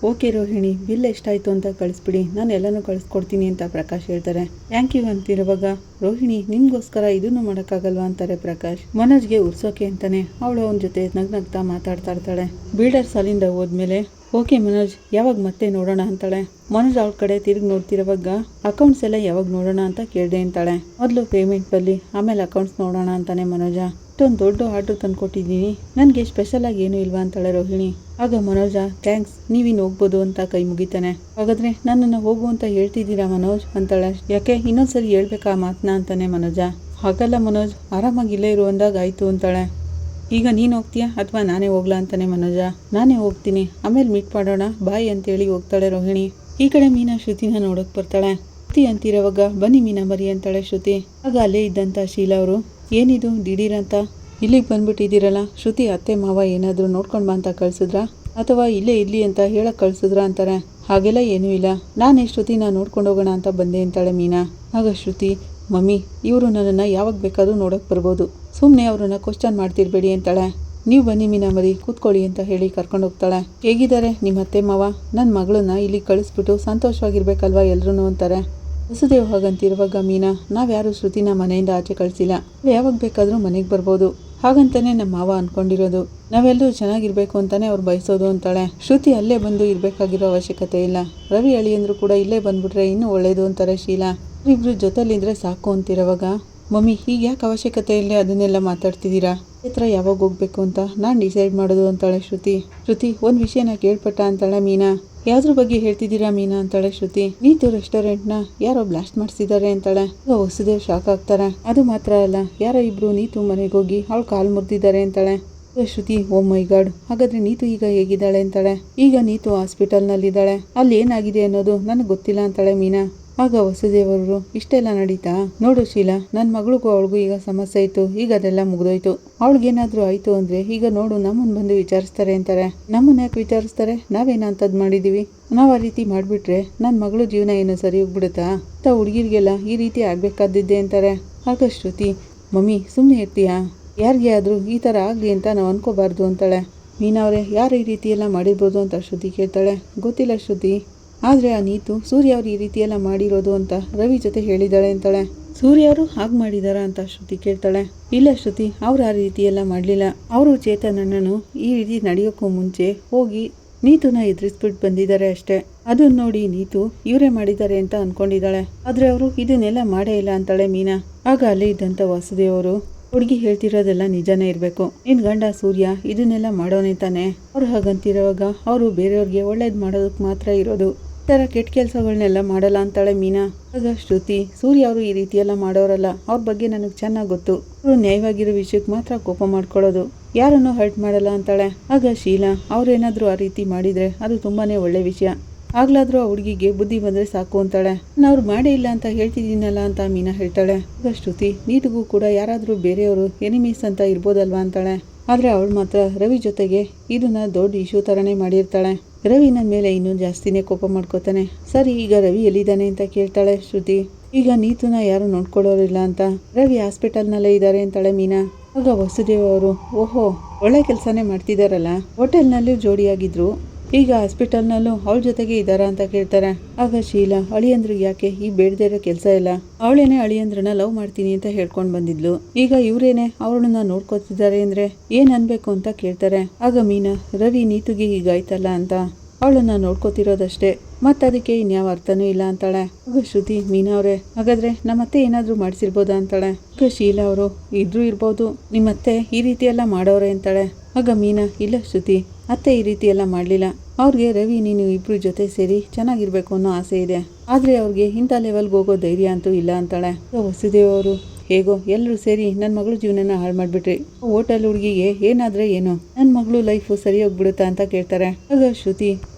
ಓಕೆ ರೋಹಿಣಿ ಬಿಲ್ ಎಷ್ಟಾಯಿತು ಅಂತ ಕಳಿಸ್ಬಿಡಿ, ನಾನು ಎಲ್ಲನೂ ಕಳಿಸ್ಕೊಡ್ತೀನಿ ಅಂತ ಪ್ರಕಾಶ್ ಹೇಳ್ತಾರೆ. ಥ್ಯಾಂಕ್ ಯು ಅಂತಿರುವಾಗ ರೋಹಿಣಿ ನಿಮ್ಗೋಸ್ಕರ ಇದನ್ನು ಮಾಡೋಕ್ಕಾಗಲ್ವಾ ಅಂತಾರೆ ಪ್ರಕಾಶ್. ಮನೋಜ್ಗೆ ಉರ್ಸೋಕೆ ಅಂತಾನೆ ಅವಳು ಅವನ ಜೊತೆ ನಗ್ನಗ್ತಾ ಮಾತಾಡ್ತಾ ಇರ್ತಾಳೆ. ಬಿಲ್ಡರ್ಸ್ ಅಲ್ಲಿಂದ ಹೋದ್ಮೇಲೆ ಓಕೆ ಮನೋಜ್ ಯಾವಾಗ ಮತ್ತೆ ನೋಡೋಣ ಅಂತಾಳೆ. ಮನೋಜ್ ಅವಳ ಕಡೆ ತಿರುಗಿ ನೋಡ್ತಿರುವಾಗ ಅಕೌಂಟ್ಸ್ ಎಲ್ಲ ಯಾವಾಗ ನೋಡೋಣ ಅಂತ ಕೇಳಿದೆ ಅಂತಾಳೆ. ಮೊದಲು ಪೇಮೆಂಟ್ ಬರಲಿ ಆಮೇಲೆ ಅಕೌಂಟ್ಸ್ ನೋಡೋಣ ಅಂತಾನೆ ಮನೋಜ. ಇಷ್ಟೊಂದು ದೊಡ್ಡ ಆರ್ಡರ್ ತಂದು ಕೊಟ್ಟಿದ್ದೀನಿ, ನನಗೆ ಸ್ಪೆಷಲ್ ಆಗಿ ಏನೂ ಇಲ್ವಾ ಅಂತಾಳೆ ರೋಹಿಣಿ. ಆಗ ಮನೋಜ ಥ್ಯಾಂಕ್ಸ್ ನೀವಿನ್ನು ಹೋಗ್ಬೋದು ಅಂತ ಕೈ ಮುಗಿತಾನೆ. ಹಾಗಾದ್ರೆ ನನ್ನನ್ನು ಹೋಗು ಅಂತ ಹೇಳ್ತಿದ್ದೀರಾ ಮನೋಜ್ ಅಂತಾಳೆ. ಯಾಕೆ ಇನ್ನೊಂದ್ಸರಿ ಹೇಳ್ಬೇಕಾ ಮಾತನ್ನ ಅಂತಾನೆ ಮನೋಜ. ಹಾಗಲ್ಲ ಮನೋಜ್ ಆರಾಮಾಗಿ ಇಲ್ಲೇ ಇರು ಅಂದಾಗ ಆಯ್ತು ಅಂತಾಳೆ. ಈಗ ನೀನು ಹೋಗ್ತೀಯಾ ಅಥವಾ ನಾನೇ ಹೋಗ್ಲಾ ಅಂತಾನೆ ಮನೋಜ. ನಾನೇ ಹೋಗ್ತೀನಿ ಆಮೇಲೆ ಮೀಟ್ ಮಾಡೋಣ ಬಾಯ್ ಅಂತೇಳಿ ಹೋಗ್ತಾಳೆ ರೋಹಿಣಿ. ಈ ಕಡೆ ಮೀನಾ ಶ್ರುತಿನ ನೋಡೋಕೆ ಬರ್ತಾಳೆ. ಶ್ರುತಿ ಅಂತಿರೋವಾಗ ಬನ್ನಿ ಮೀನಾ ಬರಿ ಅಂತಾಳೆ ಶ್ರುತಿ. ಆಗ ಅಲ್ಲೇ ಇದ್ದಂಥ ಶೀಲಾ ಅವರು ಏನಿದು ದಿಢೀರಂತ ಇಲ್ಲಿಗೆ ಬಂದ್ಬಿಟ್ಟಿದ್ದೀರಲ್ಲ, ಶ್ರುತಿ ಅತ್ತೆ ಮಾವ ಏನಾದರೂ ನೋಡ್ಕೊಂಡು ಬಾ ಅಂತ ಕಳ್ಸಿದ್ರಾ ಅಥವಾ ಇಲ್ಲೇ ಇರ್ಲಿ ಅಂತ ಹೇಳಕ್ ಕಳ್ಸಿದ್ರಾ ಅಂತಾರೆ. ಹಾಗೆಲ್ಲ ಏನೂ ಇಲ್ಲ, ನಾನೇ ಶ್ರುತಿನ ನೋಡ್ಕೊಂಡು ಹೋಗೋಣ ಅಂತ ಬಂದೆ ಅಂತಾಳೆ ಮೀನಾ. ಆಗ ಶ್ರುತಿ ಮಮ್ಮಿ ಇವರು ನನ್ನನ್ನು ಯಾವಾಗ ಬೇಕಾದ್ರೂ ನೋಡೋಕೆ ಬರ್ಬೋದು, ಸುಮ್ಮನೆ ಅವ್ರನ್ನ ಕ್ವಶನ್ ಮಾಡ್ತಿರ್ಬೇಡಿ ಅಂತಾಳೆ. ನೀವು ಬನ್ನಿ ಮೀನಾ ಮರಿ ಕೂತ್ಕೊಳ್ಳಿ ಅಂತ ಹೇಳಿ ಕರ್ಕೊಂಡು ಹೋಗ್ತಾಳೆ. ಹೇಗಿದ್ದಾರೆ ನಿಮ್ಮ ಅತ್ತೆ ಮಾವ, ನನ್ನ ಮಗಳನ್ನ ಇಲ್ಲಿ ಕಳಿಸ್ಬಿಟ್ಟು ಸಂತೋಷವಾಗಿರ್ಬೇಕಲ್ವಾ ಎಲ್ರೂ ಅಂತಾರೆ. ವಸುದೇವ್ ಹಾಗಂತಿರುವಾಗ ಮೀನಾ ನಾವ್ಯಾರು ಶ್ರುತಿನ ಮನೆಯಿಂದ ಆಚೆ ಕಳಿಸಿಲ್ಲ, ಯಾವಾಗ ಬೇಕಾದರೂ ಮನೆಗೆ ಬರ್ಬೋದು, ಹಾಗಂತಾನೆ ನಮ್ಮ ಮಾವ ಅನ್ಕೊಂಡಿರೋದು, ನಾವೆಲ್ಲರೂ ಚೆನ್ನಾಗಿರ್ಬೇಕು ಅಂತಾನೆ ಅವ್ರು ಬಯಸೋದು ಅಂತಾಳೆ. ಶ್ರುತಿ ಅಲ್ಲೇ ಬಂದು ಇರಬೇಕಾಗಿರೋ ಅವಶ್ಯಕತೆ ಇಲ್ಲ, ರವಿ ಅಳಿಯಂದ್ರು ಕೂಡ ಇಲ್ಲೇ ಬಂದ್ಬಿಟ್ರೆ ಇನ್ನೂ ಒಳ್ಳೇದು ಅಂತಾರೆ ಶೀಲಾ. ಇಬ್ರು ಜೊತೆಲಿದ್ರೆ ಸಾಕು ಅಂತಿರೋವಾಗ ಮಮ್ಮಿ ಈಗ ಯಾಕೆ ಅವಶ್ಯಕತೆ ಇಲ್ಲ ಅದನ್ನೆಲ್ಲ ಮಾತಾಡ್ತಿದ್ದೀರಾ, ಹತ್ರ ಯಾವಾಗ ಹೋಗ್ಬೇಕು ಅಂತ ನಾನು ಡಿಸೈಡ್ ಮಾಡೋದು ಅಂತಾಳೆ ಶ್ರುತಿ ಒಂದು ವಿಷಯನ ಕೇಳ್ಪಟ್ಟ ಅಂತಾಳೆ ಮೀನಾ. ಯಾವ್ದ್ರ ಬಗ್ಗೆ ಹೇಳ್ತಿದ್ದೀರಾ ಮೀನಾ ಅಂತಾಳೆ ಶ್ರುತಿ. ನೀತು ರೆಸ್ಟೋರೆಂಟ್ನ ಯಾರೋ ಬ್ಲಾಸ್ಟ್ ಮಾಡಿಸಿದ್ದಾರೆ ಅಂತಾಳೆ. ವಸುದೇವ್ ಶಾಕ್ ಆಗ್ತಾರೆ. ಅದು ಮಾತ್ರ ಅಲ್ಲ ಯಾರೋ ಇಬ್ರು ನೀತು ಮನೆಗೆ ಹೋಗಿ ಅವಳು ಕಾಲು ಮುರಿದಿದ್ದಾರೆ ಅಂತಾಳೆ. ಶ್ರುತಿ ಓ ಮೈ ಗಾಡ್ ಹಾಗಾದ್ರೆ ನೀತು ಈಗ ಹೇಗಿದ್ದಾಳೆ ಅಂತಾಳೆ. ಈಗ ನೀತು ಹಾಸ್ಪಿಟಲ್ನಲ್ಲಿದ್ದಾಳೆ, ಅಲ್ಲಿ ಏನಾಗಿದೆ ಅನ್ನೋದು ನನಗೆ ಗೊತ್ತಿಲ್ಲ ಅಂತಾಳೆ ಮೀನಾ. ಆಗ ವಸುದೇವರು ಇಷ್ಟೆಲ್ಲ ನಡೀತಾ ನೋಡು ಶೀಲಾ, ನನ್ನ ಮಗಳಿಗೂ ಅವಳಿಗೂ ಈಗ ಸಮಸ್ಯೆ ಇತ್ತು, ಈಗ ಅದೆಲ್ಲ ಮುಗಿದೋಯ್ತು, ಅವಳಿಗೇನಾದ್ರೂ ಆಯ್ತು ಅಂದ್ರೆ ಈಗ ನೋಡು ನಮ್ಮನ್ನ ಬಂದು ವಿಚಾರಿಸ್ತಾರೆ ಅಂತಾರೆ. ನಮ್ಮನ್ನ ಯಾಕೆ ವಿಚಾರಿಸ್ತಾರೆ, ನಾವೇನಂತದ್ ಮಾಡಿದೀವಿ, ನಾವು ಆ ರೀತಿ ಮಾಡಿಬಿಟ್ರೆ ನನ್ನ ಮಗಳು ಜೀವನ ಏನು ಸರಿ ಹೋಗ್ಬಿಡುತ್ತಾ ಅಂತ ಹುಡುಗಿರಿಗೆಲ್ಲ ಈ ರೀತಿ ಆಗ್ಬೇಕಾದಿದ್ದೆ ಅಂತಾರೆ. ಆಗ ಶ್ರುತಿ ಮಮ್ಮಿ ಸುಮ್ಮನೆ ಇರ್ತೀಯಾ, ಯಾರಿಗೆ ಆದರೂ ಈ ಥರ ಆಗಲಿ ಅಂತ ನಾವು ಅನ್ಕೋಬಾರ್ದು ಅಂತಾಳೆ. ಮೀನಾ ಅವರೇ ಯಾರು ಈ ರೀತಿ ಎಲ್ಲ ಮಾಡಿರ್ಬೋದು ಅಂತ ಶ್ರುತಿ ಕೇಳ್ತಾಳೆ. ಗೊತ್ತಿಲ್ಲ ಶ್ರುತಿ, ಆದರೆ ಆ ನೀತು ಸೂರ್ಯ ಅವರು ಈ ರೀತಿ ಎಲ್ಲ ಮಾಡಿರೋದು ಅಂತ ರವಿ ಜೊತೆ ಹೇಳಿದ್ದಾಳೆ ಅಂತಾಳೆ. ಸೂರ್ಯ ಅವರು ಹಾಗೆ ಮಾಡಿದಾರ ಅಂತ ಶ್ರುತಿ ಕೇಳ್ತಾಳೆ. ಇಲ್ಲ ಶ್ರುತಿ ಅವ್ರು ಆ ರೀತಿ ಎಲ್ಲ ಮಾಡಲಿಲ್ಲ, ಅವರು ಚೇತನ್ ಅಣ್ಣನು ಈ ರೀತಿ ನಡೆಯೋಕ್ಕೂ ಮುಂಚೆ ಹೋಗಿ ನೀತುನ ಎದುರಿಸ್ಬಿಟ್ಟು ಬಂದಿದ್ದಾರೆ ಅಷ್ಟೇ, ಅದನ್ನ ನೋಡಿ ನೀತು ಇವರೇ ಮಾಡಿದ್ದಾರೆ ಅಂತ ಅನ್ಕೊಂಡಿದ್ದಾಳೆ, ಆದರೆ ಅವರು ಇದನ್ನೆಲ್ಲ ಮಾಡೇ ಇಲ್ಲ ಅಂತಾಳೆ ಮೀನಾ. ಆಗ ಅಲ್ಲೇ ಇದ್ದಂಥ ವಾಸುದೇವರು ಹುಡುಗಿ ಹೇಳ್ತಿರೋದೆಲ್ಲ ನಿಜಾನೇ ಇರಬೇಕು, ನಿನ್ ಗಂಡ ಸೂರ್ಯ ಇದನ್ನೆಲ್ಲ ಮಾಡೋನೆ ತಾನೆ, ಅವ್ರು ಹಾಗಂತಿರೋವಾಗ ಅವರು ಬೇರೆಯವ್ರಿಗೆ ಒಳ್ಳೇದು ಮಾಡೋದಕ್ಕೆ ಮಾತ್ರ ಇರೋದು, ಈ ಥರ ಕೆಟ್ಟ ಕೆಲಸಗಳನ್ನೆಲ್ಲ ಮಾಡಲ್ಲ ಅಂತಾಳೆ ಮೀನಾ. ಆಗ ಶ್ರುತಿ ಸೂರ್ಯ ಅವರು ಈ ರೀತಿ ಎಲ್ಲ ಮಾಡೋರಲ್ಲ, ಅವ್ರ ಬಗ್ಗೆ ನನಗೆ ಚೆನ್ನಾಗಿ ಗೊತ್ತು, ಅವರು ನ್ಯಾಯವಾಗಿರೋ ವಿಷಯಕ್ಕೆ ಮಾತ್ರ ಕೋಪ ಮಾಡ್ಕೊಳ್ಳೋದು, ಯಾರನ್ನೂ ಹರ್ಟ್ ಮಾಡಲ್ಲ ಅಂತಾಳೆ. ಆಗ ಶೀಲಾ ಅವ್ರೇನಾದರೂ ಆ ರೀತಿ ಮಾಡಿದರೆ ಅದು ತುಂಬಾನೇ ಒಳ್ಳೆ ವಿಷಯ, ಆಗ್ಲಾದ್ರೂ ಆ ಹುಡುಗಿಗೆ ಬುದ್ಧಿ ಬಂದರೆ ಸಾಕು ಅಂತಾಳೆ. ನಾನು ಅವ್ರು ಮಾಡೇ ಇಲ್ಲ ಅಂತ ಹೇಳ್ತಿದ್ದೀನಲ್ಲ ಅಂತ ಮೀನಾ ಹೇಳ್ತಾಳೆ. ಆಗ ಶ್ರುತಿ ನೀತಿಗೂ ಕೂಡ ಯಾರಾದರೂ ಬೇರೆಯವರು ಎನಿಮೀಸ್ ಅಂತ ಇರ್ಬೋದಲ್ವಾ ಅಂತಾಳೆ. ಆದರೆ ಅವಳು ಮಾತ್ರ ರವಿ ಜೊತೆಗೆ ಇದನ್ನ ದೊಡ್ಡ ಇಶ್ಯೂ ಥರನೇ ಮಾಡಿರ್ತಾಳೆ. ರವಿ ನನ್ನ ಮೇಲೆ ಇನ್ನೂ ಜಾಸ್ತಿನೇ ಕೋಪ ಮಾಡ್ಕೋತಾನೆ. ಸರಿ, ಈಗ ರವಿ ಎಲ್ಲಿದ್ದಾನೆ ಅಂತ ಕೇಳ್ತಾಳೆ ಶ್ರುತಿ. ಈಗ ನೀತುನ ಯಾರು ನೋಡ್ಕೊಳ್ಳೋರಿಲ್ಲ ಅಂತ ರವಿ ಹಾಸ್ಪಿಟಲ್ನಲ್ಲೇ ಇದ್ದಾರೆ ಅಂತಾಳೆ ಮೀನಾ. ಆಗ ವಸುದೇವ್ ಅವರು, ಓಹೋ, ಒಳ್ಳೆ ಕೆಲಸನೇ ಮಾಡ್ತಿದಾರಲ್ಲ, ಹೋಟೆಲ್ನಲ್ಲೂ ಜೋಡಿಯಾಗಿದ್ರು, ಈಗ ಹಾಸ್ಪಿಟಲ್ನಲ್ಲೂ ಅವಳ ಜೊತೆಗೆ ಇದ್ದಾರ ಅಂತ ಕೇಳ್ತಾರೆ. ಆಗ ಶೀಲಾ, ಅಳಿಯಂದ್ರಿಗೆ ಯಾಕೆ ಈ ಬೇಡದೇ ಇರೋ ಕೆಲಸ ಇಲ್ಲ, ಅವಳೇನೆ ಅಳಿಯಂದ್ರನ್ನ ಲವ್ ಮಾಡ್ತೀನಿ ಅಂತ ಹೇಳ್ಕೊಂಡು ಬಂದಿದ್ಲು, ಈಗ ಇವರೇನೆ ಅವಳನ್ನ ನೋಡ್ಕೋತಿದ್ದಾರೆ ಅಂದ್ರೆ ಏನ್ ಅನ್ಬೇಕು ಅಂತ ಕೇಳ್ತಾರೆ. ಆಗ ಮೀನಾ, ರವಿ ನೀತುಗೆ ಹೀಗಾಯ್ತಲ್ಲ ಅಂತ ಅವಳನ್ನ ನೋಡ್ಕೋತಿರೋದಷ್ಟೇ, ಅದಕ್ಕೆ ಇನ್ಯಾವ ಅರ್ಥನೂ ಇಲ್ಲ ಅಂತಾಳೆ. ಆಗ ಶ್ರುತಿ, ಮೀನಾ ಅವರೇ, ಹಾಗಾದ್ರೆ ನಮ್ಮತ್ತೆ ಏನಾದ್ರೂ ಮಾಡಿಸಿರ್ಬೋದಾ ಅಂತಾಳೆ. ಆಗ ಶೀಲಾ ಅವರು, ಇದ್ರೂ ಇರ್ಬೋದು, ನಿಮ್ಮತ್ತೆ ಈ ರೀತಿ ಎಲ್ಲ ಮಾಡೋರೆ ಅಂತಾಳೆ. ಆಗ ಮೀನಾ, ಇಲ್ಲ ಶ್ರುತಿ, ಅತ್ತೆ ಈ ರೀತಿ ಎಲ್ಲ ಮಾಡಲಿಲ್ಲ, ಅವ್ರಿಗೆ ರವಿ ನೀನು ಇಬ್ರು ಜೊತೆ ಸೇರಿ ಚೆನ್ನಾಗಿರ್ಬೇಕು ಅನ್ನೋ ಆಸೆ ಇದೆ, ಆದ್ರೆ ಅವ್ರಿಗೆ ಇಂಥ ಲೆವೆಲ್ಗೆ ಹೋಗೋ ಧೈರ್ಯ ಅಂತೂ ಇಲ್ಲ ಅಂತಾಳೆ. ವಸುದೇವ್ ಅವರು, ಹೇಗೋ ಎಲ್ಲರೂ ಸೇರಿ ನನ್ನ ಮಗಳು ಜೀವನನ ಹಾಳು ಮಾಡ್ಬಿಟ್ರಿ, ಹೋಟೆಲ್ ಹುಡುಗಿಗೆ ಏನಾದ್ರೆ ಏನು, ನನ್ನ ಮಗಳು ಲೈಫು ಸರಿ ಹೋಗ್ಬಿಡುತ್ತಾ ಅಂತ ಕೇಳ್ತಾರೆ. ಆಗ ಶ್ರುತಿ,